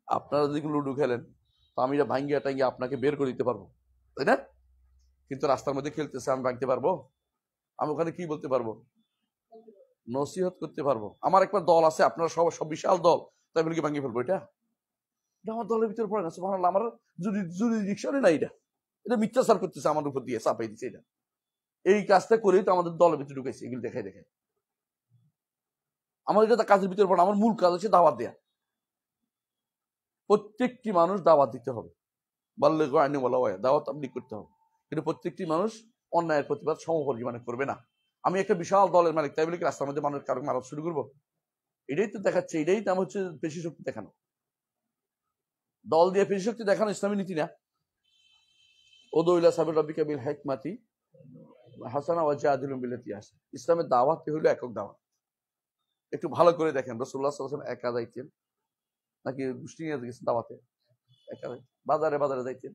আপনারা যদি লুডু খেলেন তো আমি এটা ভাঙ্গিয়া টাঙ্গিয়ে আপনাকে বের করে দিতে পারবো, তাই না? কিন্তু রাস্তার মধ্যে খেলতেছে, আমি ভাঙতে পারবো? আমি ওখানে কি বলতে পারবো? নসিহত করতে পারবো। আমার একবার দল আছে, আপনারা সব বিশাল দল, তাই বলে কি ভাঙিয়ে ফেলবো? এটা আমার দলের ভিতরে পড়ে না। সুবহানাল্লাহ, আমার জুরিডিকশনে না। এটা মিথ্যাচার করতেছে আমার উপর দিয়ে, চাপাই দিচ্ছে। এটা এই কাজটা করেই তো আমাদের দলের ভিতরে ঢুকেছে, এগুলো দেখাই দেখাই। আমার এটা কাজের ভিতরে পড়ে। আমার মূল কাজ হচ্ছে দাওয়াত দেয়া। প্রত্যেকটি মানুষ দাওয়াত দিতে হবে, বাল্লিগু আন্নী ওয়ালাউ আয়া, দাওয়াত তাবলীগ করতে হবে। কিন্তু প্রত্যেকটি মানুষ অন্যায়ের প্রতিবাদ সমপরিমাণে করবে না। আমি একটা বিশাল দলের মালিক, তাই বলে কি রাস্তার মধ্যে মানুষ কারো মারা শুরু করবো? এটাই তো দেখাচ্ছে, এটাই নাম হচ্ছে পেশি শক্তি দেখানো। দল দিয়ে পেশি শক্তি দেখানো ইসলামী নীতি না। উদউ ইলা সাবিল রাব্বিকা বিল হিকমাতি হাসানা ওয়া জাদিলুম বিল্লাতি আহসান। ইসলামের দাওয়াত হলো একক দাওয়াত। একটু ভালো করে দেখেন, রাসূলুল্লাহ সাল্লাল্লাহু আলাইহি ওয়াসাল্লাম একা যাইতেন নাকি গোষ্ঠী নিয়ে গেছেন দাওয়াতে? একা বাজারে বাজারে যাইতেন,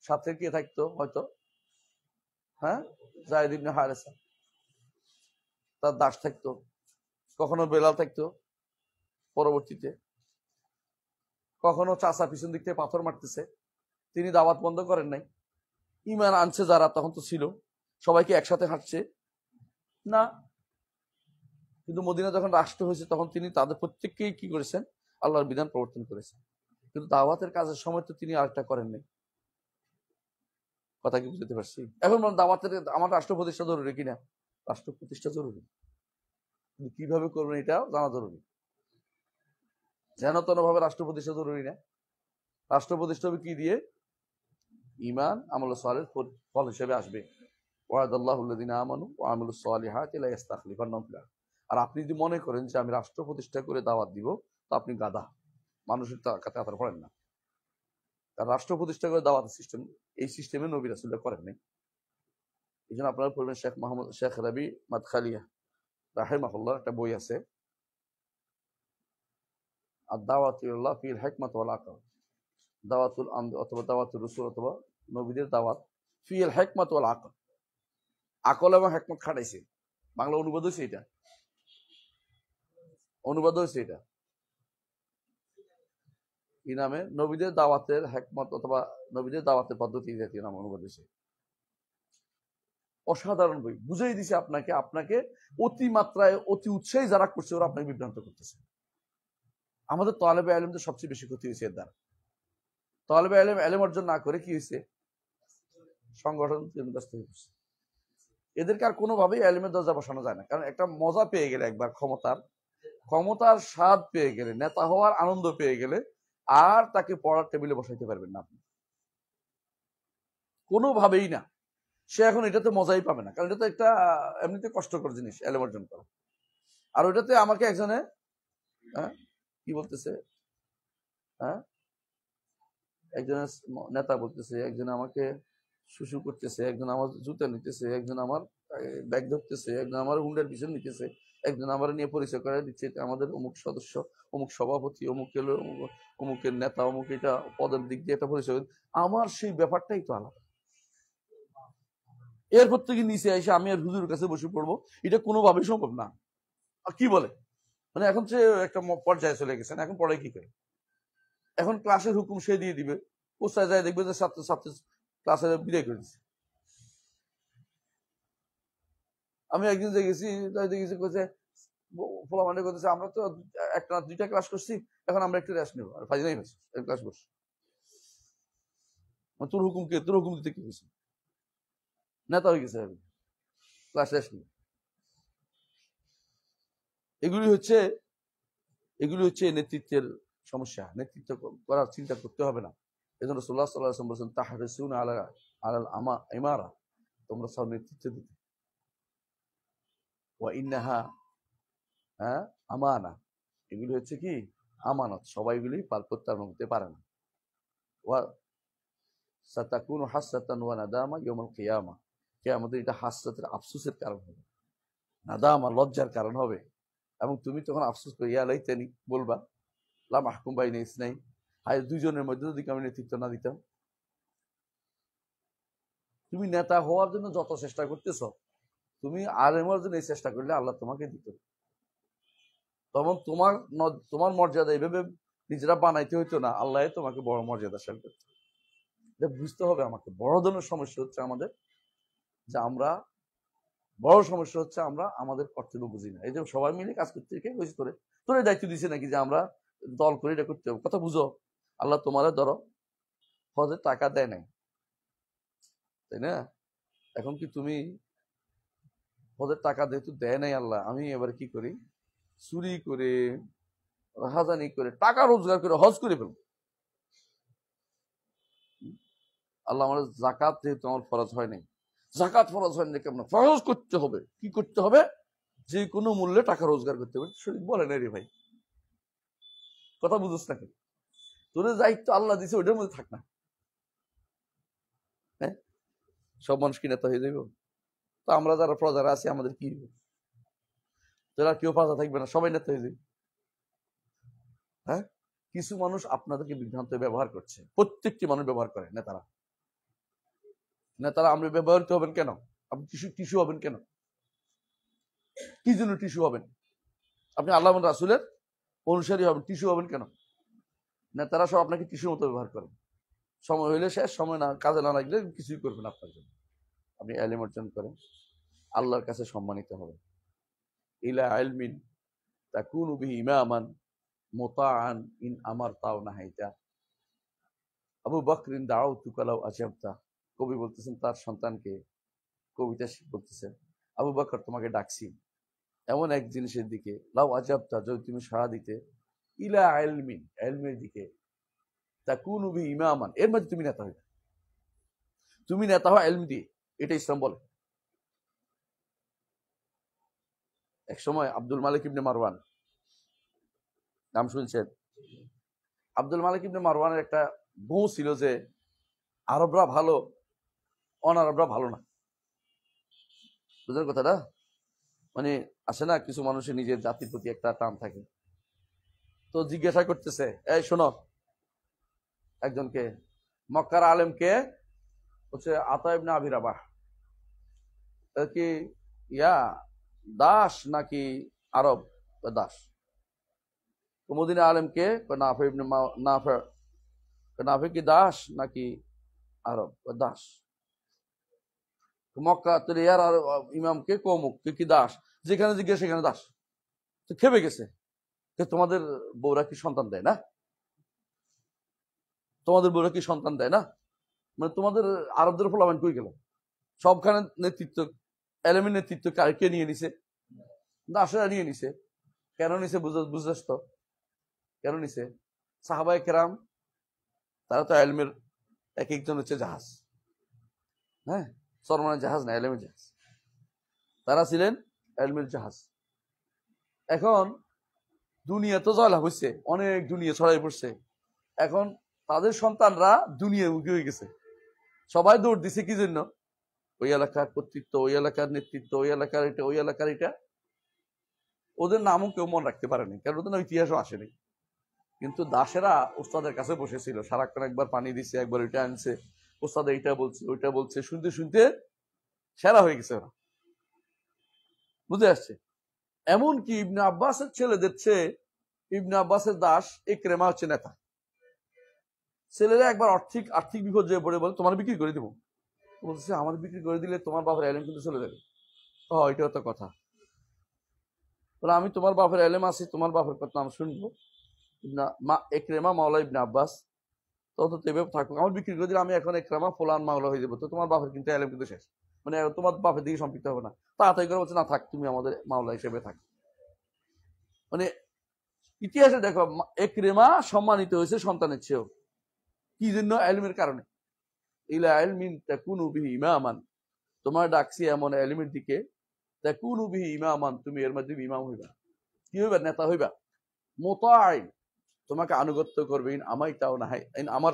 সাথে কে থাকতো? হয়তো হ্যাঁ, যায়েদ ইবনে হারেসা, তার দাস থাকতো, কখনো বেলাল থাকতো, পরবর্তীতে কখনো চাচা পিছন দিক থেকে পাথর মারতেছে, তিনি দাওয়াত বন্ধ করেন নাই। ঈমান আনছে যারা তখন তো ছিল, সবাইকে একসাথে হাঁটছে না, কিন্তু মদিনা যখন রাষ্ট্র হয়েছে তখন তিনি তাদের প্রত্যেককেই কি করেছেন? আল্লাহর বিধান প্রবর্তন করেছেন। কিন্তু দাওয়াতের কাজের সময় তো তিনি আরেকটা করেন নাই। কথা কি বুঝতে পারছি? এখন দাওয়াতের আমার রাষ্ট্র প্রতিষ্ঠা জরুরি কিনা? রাষ্ট্র প্রতিষ্ঠা জরুরি, কিন্তু কিভাবে করবেন এটাও জানা জরুরি। যেন তেন ভাবে রাষ্ট্র প্রতিষ্ঠা জরুরি না। রাষ্ট্র প্রতিষ্ঠা হবে কি দিয়ে? ঈমান আমল সালেহ ফল হিসেবে আসবে। ওয়াদাল্লাহুল্লাযিনা আমানু ওয়া আমিলুস সালিহাতি লা ইস্তাখলিফান্নাহুম ফিল আরদ। আর আপনি যদি মনে করেন যে আমি রাষ্ট্র প্রতিষ্ঠা করে দাওয়াত দিব, তো আপনি গাধা, মানুষের কাতার পড়েন না। কারণ রাষ্ট্র প্রতিষ্ঠা করে দাওয়াত সিস্টেম, এই সিস্টেমে নবী রাসূলরা করেন নাই। এই জন্য আপনারা পড়বেন শেখ রাবি মাদখালিয়া রাহিমাহুল্লাহ একটা বই আছে, আদ-দাওয়াতু ইলাল্লাহ ফিল হিকমাত ওয়াল আকল, দাওয়াতুল অথবা দাওয়াতুর রাসূল অথবা নবীদের দাওয়াত ফিল হিকমাত ওয়াল আকল, আকল এবং হিকমত খাটাইছে। বাংলা অনুবাদ হয়েছে এটা, অনুবাদ হয়েছে এটা কি নামে? নবীদের দাওয়াতের হিকমত অথবা নবীদের দাওয়াতের পদ্ধতি জাতীয় নাম অনুবাদ হয়েছে। অসাধারণ বই, বুঝাই দিছে আপনাকে, আপনাকে অতি মাত্রায় অতি উৎসাহী যারা করছে ওরা আপনাকে বিভ্রান্ত করতেছে। আমাদের তালেবে ইলমদের সবচেয়ে বেশি ক্ষতি হয়েছে এর দ্বারা। তালেবে ইলম অর্জন না করে কি হয়েছে? সংগঠন ব্যস্ত হয়ে গেছে। এদেরকে আর কোনোভাবেই ইলমের দরজা বসানো যায় না, কারণ একটা মজা পেয়ে গেলে, একবার ক্ষমতার স্বাদ পেয়ে গেলে, নেতা হওয়ার আনন্দ পেয়ে গেলে আর তাকে পড়ার টেবিলে বসাইতে পারবেন না আপনি, কোনোভাবেই না। সে এখন এটাতে মজাই পাবে না, কারণ এটা তো একটা এমনিতে কষ্টকর জিনিস ইলম অর্জন করা। আর ওইটাতে আমাকে একজনে কি বলতেছে, একজনের নেতা বলতেছে, একজন আমাকে শুশু করতেছে, একজন আমার জুতা নিতেছে, একজন আমার ব্যাগ ধরতেছে, একজন আমার হুন্ডার পিছন নিতেছে, একজন আমার নিয়ে পরিচয় করে দিচ্ছে, আমাদের অমুক সদস্য, অমুক সভাপতি, অমুকের নেতা, অমুক এটা পদের দিক দিয়ে একটা পরিচয়। আমার সেই ব্যাপারটাই তো আলাদা। এরপর থেকে নিচে এসে আমি আর হুজুরের কাছে বসে পড়বো, এটা কোনোভাবেই সম্ভব না। আর কি বলে, মানে এখন সে একটা পর্যায়ে চলে গেছেন, এখন পড়াই কি করে? এখন ক্লাসের হুকুম সে দিয়ে দিবে, কোথায় যায় দেখবে যে ছাত্র ক্লাসে বিদায় করে দিচ্ছে। আমি একদিন দেখেছি ফোলা মান্ডে করতেছে, আমরা তো একটা দুইটা ক্লাস করছি, এখন আমরা একটু রেস্ট নেবো। আর ফাইজ নাই ক্লাস করছি, তোর হুকুম কে? তোর হুকুম দিতে কি হয়েছে? নেতা হয়ে গেছে, ক্লাস রেস্ট নেবে। এগুলি হচ্ছে নেতৃত্বের সমস্যা। নেতৃত্ব করার চিন্তা করতে হবে না। এজন্য রাসূলুল্লাহ সাল্লাল্লাহু আলাইহি ওয়াসাল্লাম বলেছেন, তাহরিসুনা আলাল ইমারা, তোমরা সব নেতৃত্ব দিতে। ওয়া ইন্নাহা আমানা, এগুলি হচ্ছে কি? আমানত। সবাইগুলি পার করতে হতে পারে না। ওয়া সাতাকুনু হাসরাতান ওয়া নাদামা ইয়াউমাল কিয়ামা, কিয়ামতের এটা হাসরাতের, আফসোসের কারণ হবে, নাদামা লজ্জার কারণ হবে। এবং তুমি তখন আফসোস করে ইয়া লাইতানি বলবা, লাম আহকুম বাইনা ইসনাইন, হায় দুইজনের মধ্যে যদি আমি নেতৃত্ব না দিতাম। তুমি নেতা হওয়ার জন্য যত চেষ্টা করতেছ, তুমি আলেমের জন্য এই চেষ্টা করলে আল্লাহ তোমাকে দিত। তখন তোমার মর্যাদা এইভাবে নিজেরা বানাইতে হইতো না, আল্লাহ তোমাকে বড় মর্যাদা শান করত। এটা বুঝতে হবে আমাকে। বড় ধরনের সমস্যা হচ্ছে আমাদের, যে আমরা আমাদের কর্তব্য বুঝি না। এই যে সবাই মিলে কাজ করতে, কে কইছে তোরে দায়িত্ব দিছে নাকি যে আমরা দল করে এটা করতে হবে? কথা বুঝো, আল্লাহ তোমার ধরো হজের টাকা দেয় নাই, তাই না? এখন কি তুমি হজের টাকা যেহেতু দেয় নাই আল্লাহ, আমি এবার কি করি? চুরি করে, হাজানি করে, টাকা রোজগার করে হজ করে ফেলবো। আল্লাহ আমার জাকাত যেহেতু আমার ফরজ হয় নাই, জাকাত ফরজ হয় নাই, কেমন ফরজ করতে হবে? কি করতে হবে? যে কোনো মূল্যে টাকা রোজগার করতে হবে। শরীর বলে না রে ভাই, কথা বুঝোস নাকি? তোর দায়িত্ব আল্লাহ দিছে, ওইটার মধ্যে থাক না। হ্যাঁ, সব মানুষ কি নেতা হয়ে যাইব? তো আমরা যারা প্রজারা আছি আমাদের কি? তারা কেউ পাশা থাকবে না, সবাই নেতা হয়ে যাবে। হ্যাঁ, কিছু মানুষ আপনাদেরকে বিভ্রান্ত ব্যবহার করছে, প্রত্যেকটি মানুষ ব্যবহার করে। নেতারা নেতারা আপনি ব্যবহৃত হবেন কেন? আপনি টিস্যু হবেন কেন? কি জন্য টিস্যু হবেন? আপনি আল্লাহ রাসূলের অনুসারী হবেন, টিস্যু হবেন কেন? নেতারা সব আপনাকে টিস্যুর মতো ব্যবহার করেন। সময় হইলে শেষ, সময় না কাজে না লাগলে কিছুই করবেন আপনার জন্য। আপনি ইলম অর্জন করেন, আল্লাহর কাছে সম্মানিত হবেন। ইলা ইলমিন তাকুনু বিহি ইমামান মুতাআন ইন আমারতাও নাহাইতা। আবু বকরিন দাউতুকা লাউ আজাবতা। কবি বলতেছেন তার সন্তানকে, কবিতা বলতেছেন, আবু বকর তোমাকে ডাকছি এমন এক জিনিসের দিকে, লাউ আজাবতা, যদি তুমি সাড়া দিতে, ইলা ইলমিন, ইলমের দিকে, তাকুনু বিহি ইমামান, এর মধ্যে তুমি নেতা হইবে। তুমি নেতা হও ইলম দিয়ে, এটা ইসলাম বলে। এক সময় আব্দুল মালিক ইবনে মারওয়ান, নাম শুনছেন? আব্দুল মালিক ইবনে মারওয়ানের একটা বউ ছিল যে আরবরা ভালো, অনারবরা ভালো না। বুঝলেন কথাটা? মানে আসে না, কিছু মানুষের নিজের জাতির প্রতি একটা টান থাকে। তো জিজ্ঞাসা করতেছে, এই শোনো, একজনকে, মক্কার আলেমকে, হচ্ছে আতা ইবনে আবি রাবাহ, কি ইয়া দাস নাকি আরব? দাস। মদিনা আলেমকে, নাফে ইবনে নাফে, নাফে কি দাস নাকি আরব? দাস। মক্কা তো ইয়ার আর ইমামকে কমুক কি দাস, যেখানে জিজ্ঞেস সেখানে দাস। তো খেপে গেছে, তোমাদের বউরা কি সন্তান দেয় না? তোমাদের বউরা কি সন্তান দেয় না? মানে তোমাদের আরবদের ফলাফল কই গেল? সবখানে নেতৃত্ব, এলেমের নেতৃত্ব কে নিয়ে নিছে? দাসেরা নিয়ে নিছে। কেন নিছে বুঝতেছ তো? কেন নিছে? সাহাবায়ে কেরাম তারা তো এলমের এক একজন হচ্ছে জাহাজ। হ্যাঁ, সরমানের জাহাজ না, এলমের জাহাজ। তারা ছিলেন এলমের জাহাজ। এখন দুনিয়া তো জয়লাভ হচ্ছে, অনেক দুনিয়া ছড়াই পড়ছে। এখন তাদের সন্তানরা দুনিয়ামুখী হয়ে গেছে। সবাই দৌড় দিছে কি জন্য? ওই এলাকার কর্তৃত্ব, ওই এলাকার নেতৃত্ব, ওই এলাকার এটা, ওই এলাকার এটা। ওদের নামও কেউ মনে রাখতে পারেনি, কারণ ওদের ইতিহাসও আসেনি। কিন্তু দাসেরা ওস্তাদের কাছে বসেছিল, সারাক্ষণ একবার পানি দিছে, একবার ওইটা আনছে, ওস্তাদ এইটা বলছে, ওইটা বলছে, শুনতে শুনতে সেরা হয়ে গেছে ওরা। বুঝে আসছে? এমনকি ইবনে আব্বাসের ছেলেদের চেয়ে ইবনে আব্বাসের দাস ইকরামা হচ্ছে নেতা। ছেলেরা একবার আর্থিক বিপর্যয়ে পড়ে বলে, তোমার বিক্রি করে দিব। বলছে, আমার বিক্রি করে দিলে তোমার বাপের এলেম কিন্তু চলে যাবে। এটাও তো কথা। বলে, আমি তোমার বাপের এলেম আছি, তোমার বাপের কথা আমি শুনবো। ইকরামা মাওলা ইবনে আব্বাস, তত তেবে থাকুক, আমার বিক্রি করে দিলে আমি এখন ইকরামা ফুলান মাওলা হয়ে যাবো, তো তোমার বাপের কিন্তু এলেম কিন্তু শেষ, মানে তোমার বাপের দিকে সম্পৃক্ত হবে না। তাড়াতাড়ি করে বলছে, না থাক, তুমি আমাদের মাওলা হিসেবে থাক। মানে ইতিহাসে দেখো, ইকরামা সম্মানিত হয়েছে সন্তানের চেয়েও। কি জন্য? এলমের কারণে। ইলা ইলমিন তাকুনু বিহি ইমামান, তোমার ডাকছি এমন এলমের দিকে, তাকুনু বিহি ইমামান, তুমি এর মধ্যে ইমাম হইবা। কি হইবা? নেতা হইবা। মুতাআইন, তোমাকে আনুগত্য করবে, ইন আমার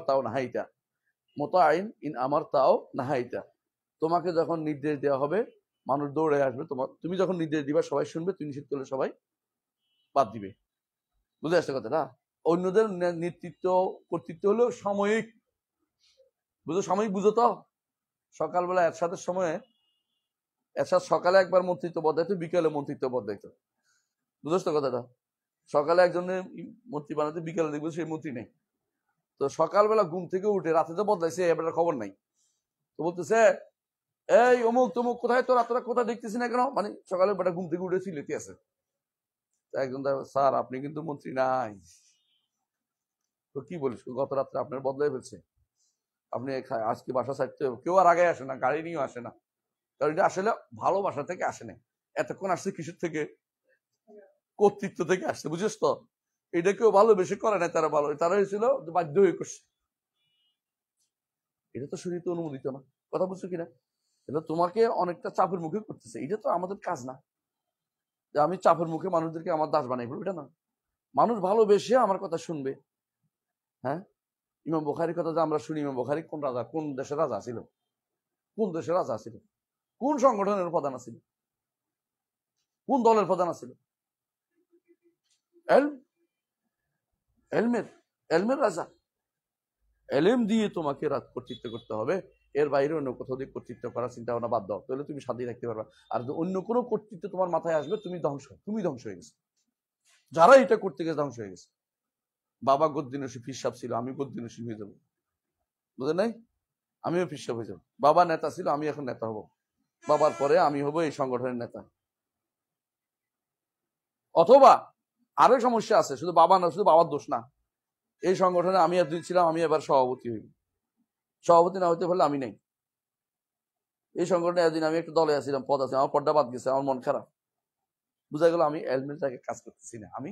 তাও নাহাইতা। মুতাআইন ইন আমার তাও নাহাইতা, তোমাকে যখন নির্দেশ দেওয়া হবে মানুষ দৌড়ে আসবে। তুমি যখন নির্দেশ দিবা সবাই শুনবে, তুমি নিষেধ করলে সবাই বাদ দিবে। বুঝে আসছে কথাটা? অন্যদের নেতৃত্ব কর্তৃত্ব হলো সাময়িক। সাময়িক বুঝো তো? সকালবেলা এরশাদের সময়ে এরশাদ সকালে একবার মন্ত্রিত্ব বদলাইতো, বিকেলে মন্ত্রিত্ব বদলাইতো। বুঝছ তো কথাটা? সকালে একজনের মন্ত্রী বানাতে, বিকেলে দেখবো সেই মন্ত্রী নেই। তো সকালবেলা ঘুম থেকে উঠে রাতে তো বদলাইছে, এবার খবর নাই। তো বলতেছে, এই অমুক তমুক কোথায়, তোরা কোথায় দেখতেছি না কেন? মানে সকালে বেটা ঘুম থেকে উঠে চিল্লাতে আছে। একজন, স্যার আপনি কিন্তু মন্ত্রী নাই। তো কি বলিস, গত রাত্রে আপনার বদলাই ফেলছে, আপনি আজকে বাসা ছাড়তে হবে। কেউ আর আগে আসে না, গাড়ি নিয়েও আসে না, কারণ এটা আসলে ভালোবাসা থেকে আসে না। এতক্ষণ আসছে কিসের থেকে? কর্তৃত্ব থেকে আসছে। বুঝিস তো? এটা কেউ ভালোবেসে করে না, তারা তারা হয়েছিল বাধ্য হয়ে করছে। এটা তো শরীয়তে অনুমোদিত না। কথা বুঝছো কিনা? এটা তোমাকে অনেকটা চাপের মুখে করতেছে। এটা তো আমাদের কাজ না যে আমি চাপের মুখে মানুষদেরকে আমার দাস বানাই ফেলবো, এটা না। মানুষ ভালোবেসে আমার কথা শুনবে। হ্যাঁ, ইমাম বুখারীর কথা যে আমরা শুনি, ইমাম বুখারী কোন রাজা, কোন দেশের রাজা ছিল? কোন দেশের রাজা ছিল? কোন সংগঠনের প্রধান ছিল? কোন দলের প্রধান ছিল? এলম, এলমের এলমের রাজা। এলেম দিয়ে তোমাকে রাত কর্তৃত্ব করতে হবে, এর বাইরে অন্য কোথাও দিয়ে কর্তৃত্ব করার চিন্তা ভাবনা বাদ দাও, তাহলে তুমি শান্তি রাখতে পারবা। আর অন্য কোনো কর্তৃত্ব তোমার মাথায় আসবে, তুমি ধ্বংস হয়ে গেছে। যারা এটা করতে গেছে ধ্বংস হয়ে গেছে। বাবা গদ্দিনসি ফিরসাব ছিল, আমি গদ্দিনসি হয়ে যাবো, বুঝলেন নাই? আমিও ফিরসাব হয়ে যাবো। বাবা নেতা ছিল, আমি এখন নেতা হব। বাবার পরে আমি হব এই সংগঠনের নেতা। অথবা আরো সমস্যা আছে, শুধু বাবা না, শুধু বাবার দোষ না, এই সংগঠনে আমি একদিন ছিলাম, আমি এবার সভাপতি হইব। সভাপতি না হইতে পারলে আমি নেই। এই সংগঠনে একদিন আমি একটা দলে আছিলাম, পদ আছে, আমার পদটা বাদ গেছে, আমার মন খারাপ। বোঝা গেল আমি এলমের জায়গায় কাজ করতেছি না, আমি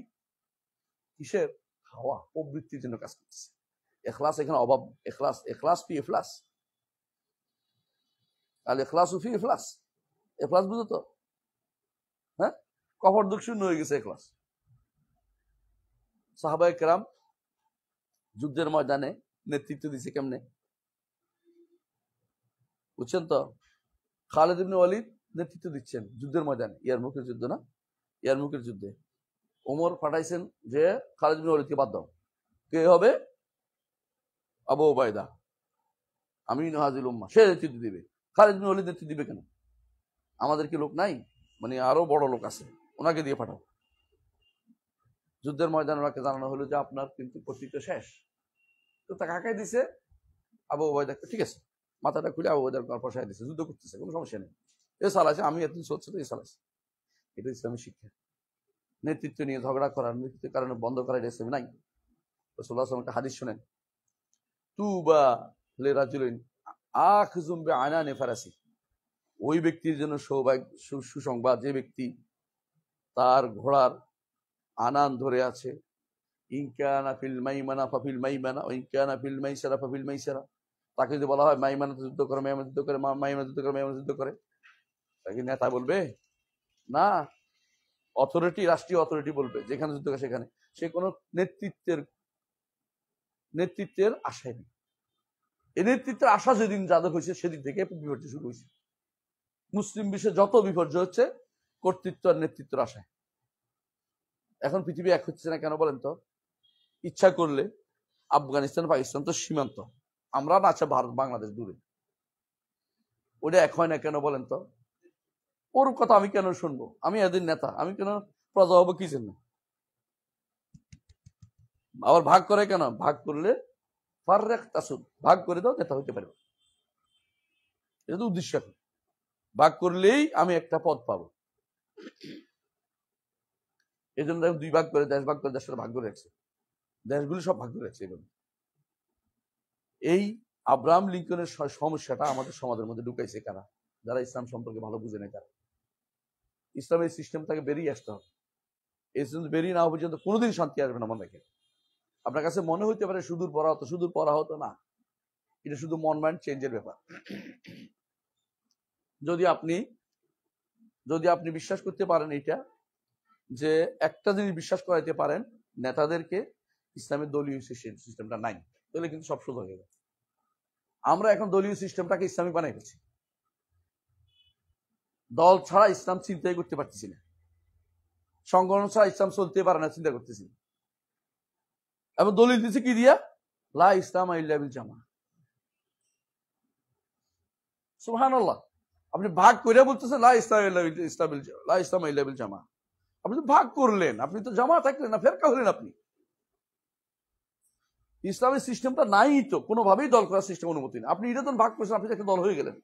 কিসের হাওয়া প্রবৃত্তির জন্য কাজ করতেছি। এখলাস এখানে অভাব। এখলাস, এখলাস ফি ইফলাস, আল এখলাস ফি ইফলাস। এখলাস বুঝো তো? হ্যাঁ, কফর দুঃখ শূন্য হয়ে গেছে এখলাস। সাহাবায়ে কেরাম যুদ্ধের ময়দানে নেতৃত্ব দিছে কেমনে বুঝছেন তো? খালিদ ইবনে ওয়ালিদ নেতৃত্ব দিচ্ছেন যুদ্ধের ময়দানে, ইয়ারমুকের যুদ্ধ না, ইয়ারমুকের যুদ্ধে ওমর পাঠাইছেন যে খালিদ ইবনে ওয়ালিদকে বাদ দাও। কে হবে? আবু ওবায়দা আমিন হাজিল উম্মাহ, সে নেতৃত্ব দিবে। খালিদ ইবনে ওয়ালিদ নেতৃত্ব দিবে কেন? আমাদের কি লোক নাই? মানে আরো বড় লোক আছে, ওনাকে দিয়ে পাঠাও। যুদ্ধের ময়দানে ওনাকে জানানো হলো যে আপনার কিন্তু কর্তৃত্ব শেষ। তো তা কাকাই দিছে আবু ওবায়দা। ঠিক আছে, মাথাটা খুলে আবু ওবায়দার বসায় দিছে, যুদ্ধ করতেছে, কোনো সমস্যা নেই। এ চালাইছে, আমি এতদিন চলছে তো, এ চালাইছে। এটা ইসলামী শিক্ষা। নেতৃত্ব নিয়ে ঝগড়া করার, নেতৃত্বের কারণে বন্ধ করার এটা ইসলামী নাই। রাসূলুল্লাহ সাল্লাল্লাহু আলাইহি ওয়াসাল্লাম একটা হাদিস শুনেন, তুবা লিরাজুলিন আখিযুম বিআনানি ফারাসি, ওই ব্যক্তির জন্য সৌভাগ্য, সুসংবাদ, যে ব্যক্তি তার ঘোড়ার আনান ধরে আছে। ইনকানা ফিল মাইমানা ফাফিল মাইমানা ওয়া ইনকানা ফিল মাইসারা ফাফিল মাইসারা। তাকে যদি বলা হয় মাইমানাতে যুদ্ধ করে, মাইমানা যুদ্ধ করে, মাইমানা যুদ্ধ করে, মাইমানা যুদ্ধ করে, তাকে নেতা বলবে না, অথরিটি, রাষ্ট্রীয় অথরিটি বলবে যেখানে যুদ্ধ করে সেখানে। সে কোনো নেতৃত্বের আশায় নেই। এই নেতৃত্বের আশা যেদিন যাদের হয়েছে সেদিন থেকে বিপর্যয় শুরু হয়েছে। মুসলিম বিশ্বে যত বিপর্যয় হচ্ছে কর্তৃত্ব আর নেতৃত্বের আশায়। এখন পৃথিবী এক হচ্ছে না কেন বলেন তো? ইচ্ছা করলে আফগানিস্তান পাকিস্তান তো সীমান্ত, আমরা না আছে ভারত বাংলাদেশ দূরে, ওটা এক হয় না কেন বলেন তো? ওর কথা আমি কেন শুনবো? আমি এদিন নেতা, আমি কেন প্রজা হবো কি জন্য? আবার ভাগ করে কেন? ভাগ করলে ভাগ করে দাও, নেতা হইতে পারবে, এটা তো উদ্দেশ্য। ভাগ করলেই আমি একটা পদ পাবো। এই জন্য দুই ভাগ করে, দেশ ভাগ করে, দেশটা ভাগ করে রাখছে, দেশগুলি সব ভাগ করে রাখছে। এই আব্রাহাম লিঙ্কনের সমস্যাটা আমাদের সমাজের মধ্যে ঢুকাইছে কারা? যারা ইসলাম সম্পর্কে ভালো বুঝে নেই তারা। ইসলামের সিস্টেম থেকে বেরিয়ে আসতে হবে। এই বেরিয়ে না পর্যন্ত কোনোদিন শান্তি আসবে না। মনে রাখেন, আপনার কাছে মনে হইতে পারে সুদূর পড়া হতো না, এটা শুধু মন মাইন্ড চেঞ্জের ব্যাপার। যদি আপনি বিশ্বাস করতে পারেন এটা, যে একটা জিনিস বিশ্বাস করাইতে পারেন নেতাদেরকে ইসলামের দলীয় সিস্টেমটা নাই, তাহলে কিন্তু সব শুধু হয়ে যাবে। আমরা এখন দলীয় সিস্টেমটাকে ইসলামিক বানাই ফেলছি। দল ছাড়া ইসলাম চিন্তাই করতে পারতেছি না, সংগঠন ছাড়া ইসলাম চলতে পারে না, চিন্তা করতেছি। এবং দলিল দিচ্ছে কি দিয়া? লা ইসলাম ইল্লা বিল জামা। সুবহানাল্লাহ। আপনি ভাগ করে বলতেছেন লা ইসলাম ইল্লা বিল জামা। আপনি তো ভাগ করলেন, আপনি তো জামা থাকলেন না, ফেরকা হলেন। আপনি ইসলামের সিস্টেমটা নাই তো, কোনোভাবেই দল করার সিস্টেম অনুমতি না। আপনি এটা তো ভাগ করছেন, আপনি একটা দল হয়ে গেলেন,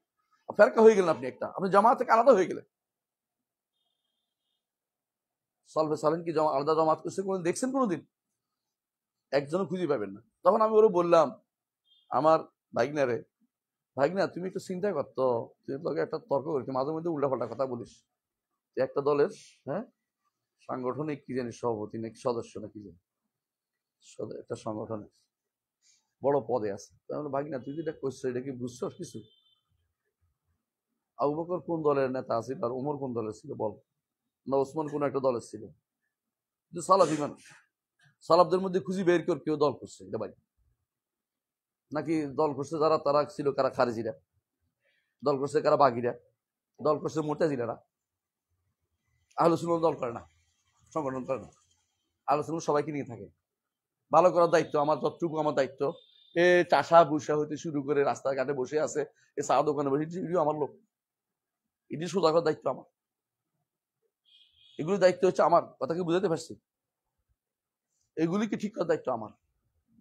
ফেরকা হয়ে গেলেন, আপনি জামাত থেকে আলাদা হয়ে গেলেন। সালফে সালেন কি আলাদা জামাত করছে কোনদিন দেখছেন? কোনোদিন একজনও খুঁজে পাবেন না। তখন আমি ওরা বললাম, আমার ভাগনা তুমি একটু চিন্তা করতো, তুই তোকে একটা তর্ক করি, মাঝে মধ্যে উল্টাপাল্টা কথা বলিস। একটা দলের সাংগঠনিক কি জানি সভাপতি নাকি সদস্য নাকি জানি, একটা সংগঠনে বড় পদে আছে। ভাগনা তুই যেটা করছো এটা কি বুঝছো কিছু? আবু বকর কোন দলের নেতা আছে, আর ওমর কোন দলের ছিল বল, না ওসমান কোন একটা দলের ছিল? সালাফি মানুষ, সালাফদের মধ্যে খুঁজি বের কর কেউ দল করছে এটা ভাই, নাকি দল করছে যারা তারা ছিল কারা খারেজিরা, দল করছে কারা বাগিরা, দল করছে মুতাজিলারা। আহলে সুন্নাহ দল করে না, সংগঠন করে না। আলোচনা সবাইকে নিয়ে থাকে। ভালো করার দায়িত্ব আমার, যতটুকু আমার দায়িত্ব। এ চাষা বুসা হইতে শুরু করে রাস্তাঘাটে বসে আছে, এ চা দোকানে বসে, এটিও আমার লোক, এটি সোজা করার দায়িত্ব আমার। এগুলি দায়িত্ব হচ্ছে আমার, কথা কি বুঝাতে পারছি? এগুলিকে ঠিক করার দায়িত্ব আমার।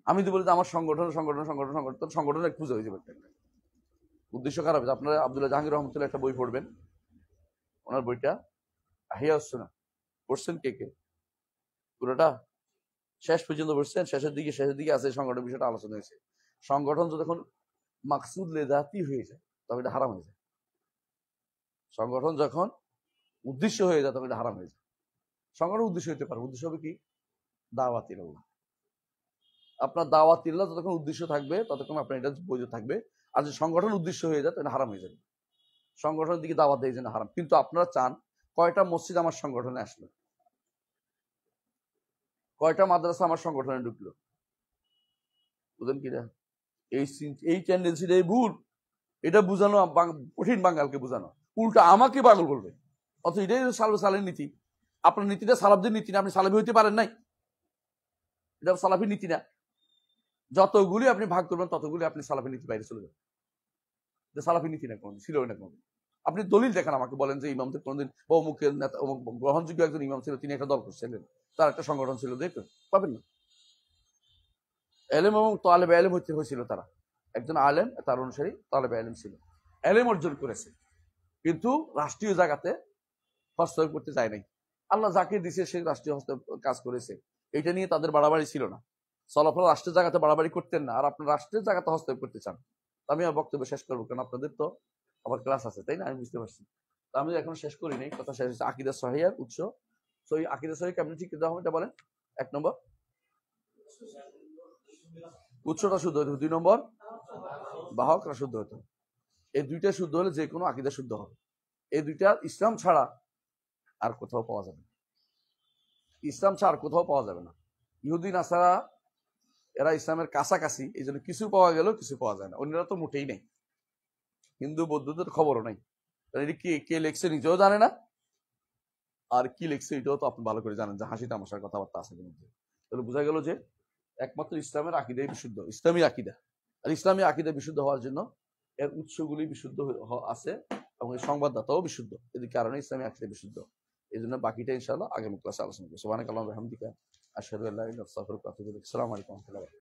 আমি তো বলি আমার সংগঠন এক পুজো হয়ে যাবে। উদ্দেশ্য খারাপ। আপনারা আব্দুল্লাহ জাহাঙ্গীর রহমতুল্লাহ একটা বই পড়বেন, ওনার বইটা আহিয়া সুন্নাহ পড়ছেন কে কে? পুরোটা শেষ পর্যন্ত পড়ছেন? শেষের দিকে আছে সংগঠন বিষয়টা আলোচনা হয়েছে। সংগঠন যখন মাকসুদ লেদাতি হয়ে যায় তবে এটা হারাম হয়ে যায়। সংগঠন যখন উদ্দেশ্য হয়ে যায় তবে এটা হারাম হয়ে যায়। সংগঠন উদ্দেশ্য হতে পারে, উদ্দেশ্য হবে কি? দাওয়াতিল্লাহ। আপনার দাওয়াতিল্লাহ যতক্ষণ উদ্দেশ্য থাকবে ততক্ষণ আপনার এটা বৈধ থাকবে। আর যদি সংগঠন উদ্দেশ্য হয়ে যায় তাহলে হারাম হয়ে যাবে। সংগঠনের দিকে দাওয়াত দেয় জন্য হারাম। কিন্তু আপনারা চান কয়টা মসজিদ আমার সংগঠনে আসলো, কয়টা মাদ্রাসা আমার সংগঠনে ঢুকলো? বুঝলেন কিনা? এই টেন্ডেন্সিটাই ভুল। এটা বুঝানো কঠিন, বাঙালকে বুঝানো। উল্টা আমাকে পাগল করবে। অথচ এটাই সালের নীতি। আপনার নীতিটা সালাফদের নীতি না, আপনি সালাফি হইতে পারেন নাই। এটা সালাফি নীতি না। যতগুলি আপনি ভাগ করবেন ততগুলি আপনি সালাফি নীতি বাইরে চলে যাবেন। এটা সালাফি নীতি না, কোনদিন ছিল না। কোনদিন আপনি দলিল দেখেন আমাকে, বলেন যে ইমামদের কোনদিন অমুকের নেতা গ্রহণযোগ্য একজন ইমাম ছিল, তিনি একটা দল করছিলেন, তার একটা সংগঠন ছিল, দেখবেন পাবেন না। এলেম এবং তালেবে এলেম হইতে হয়েছিল তারা। একজন আলেম, তার অনুসারী তালেবে এলেম ছিল, এলেম অর্জন করেছে, কিন্তু রাষ্ট্রীয় জায়গাতে হস্তক্ষেপ করতে যায় নাই। আল্লাহ যাকে দিছে সে রাষ্ট্রীয় হস্তক্ষেপ কাজ করেছে, এটা নিয়ে তাদের বাড়াবাড়ি ছিল না। সলাফল রাষ্ট্রের জায়গাতে বাড়াবাড়ি করতেন না, আর আপনার রাষ্ট্রের জায়গাতে হস্তক্ষেপ করতে চান। আমি আর বক্তব্য শেষ করবো, কারণ আপনাদের তো আবার ক্লাস আছে, তাই না? আমি বুঝতে পারছি। আমি এখন শেষ করি নাই, কথা শেষ হচ্ছে। আকিদা সহিহার উৎস, সহি আকিদা সহি কেমন ঠিক দেওয়া হবে এটা বলেন। 1 নম্বর উৎসটা শুদ্ধ হতে, 2 নম্বর বাহকরা শুদ্ধ হতে। এই দুইটা শুদ্ধ হলে যে কোনো আকিদা শুদ্ধ হবে। এই দুইটা ইসলাম ছাড়া আর কোথাও পাওয়া যাবে না। ইসলাম ছাড়া কোথাও পাওয়া যাবে না। ইহুদি নাসারা এরা ইসলামের কাছাকাছি, এই জন্য কিছু পাওয়া গেলেও কিছু পাওয়া যায় না। অন্যরা তো মোটেই নেই। হিন্দু বৌদ্ধদের খবরও নাই। কে লেখছে নিজেও জানে না, আর কি লেখছে এটাও তো আপনি ভালো করে জানেন, যে হাসি তামাশার কথাবার্তা আছে মধ্যে। তাহলে বোঝা গেল যে একমাত্র ইসলামের আকিদাই বিশুদ্ধ, ইসলামী আকিদা। আর ইসলামী আকিদা বিশুদ্ধ হওয়ার জন্য এর উৎসগুলি বিশুদ্ধ আছে এবং এই সংবাদদাতাও বিশুদ্ধ। এদের কারণে ইসলামী আকিদা বিশুদ্ধ। এই জন্য বাকিটা ইনশাআল্লাহ আগামী ক্লাসে আলোচনা করবো। সুবহানাকাল্লাহুম্মা ওয়া বিহামদিকা আশহাদু আল্লা ইলাহা ইল্লা আনতা আস্তাগফিরুকা ওয়া আতুবু ইলাইক। আসসালামু আলাইকুম ওয়া রাহমাতুল্লাহি।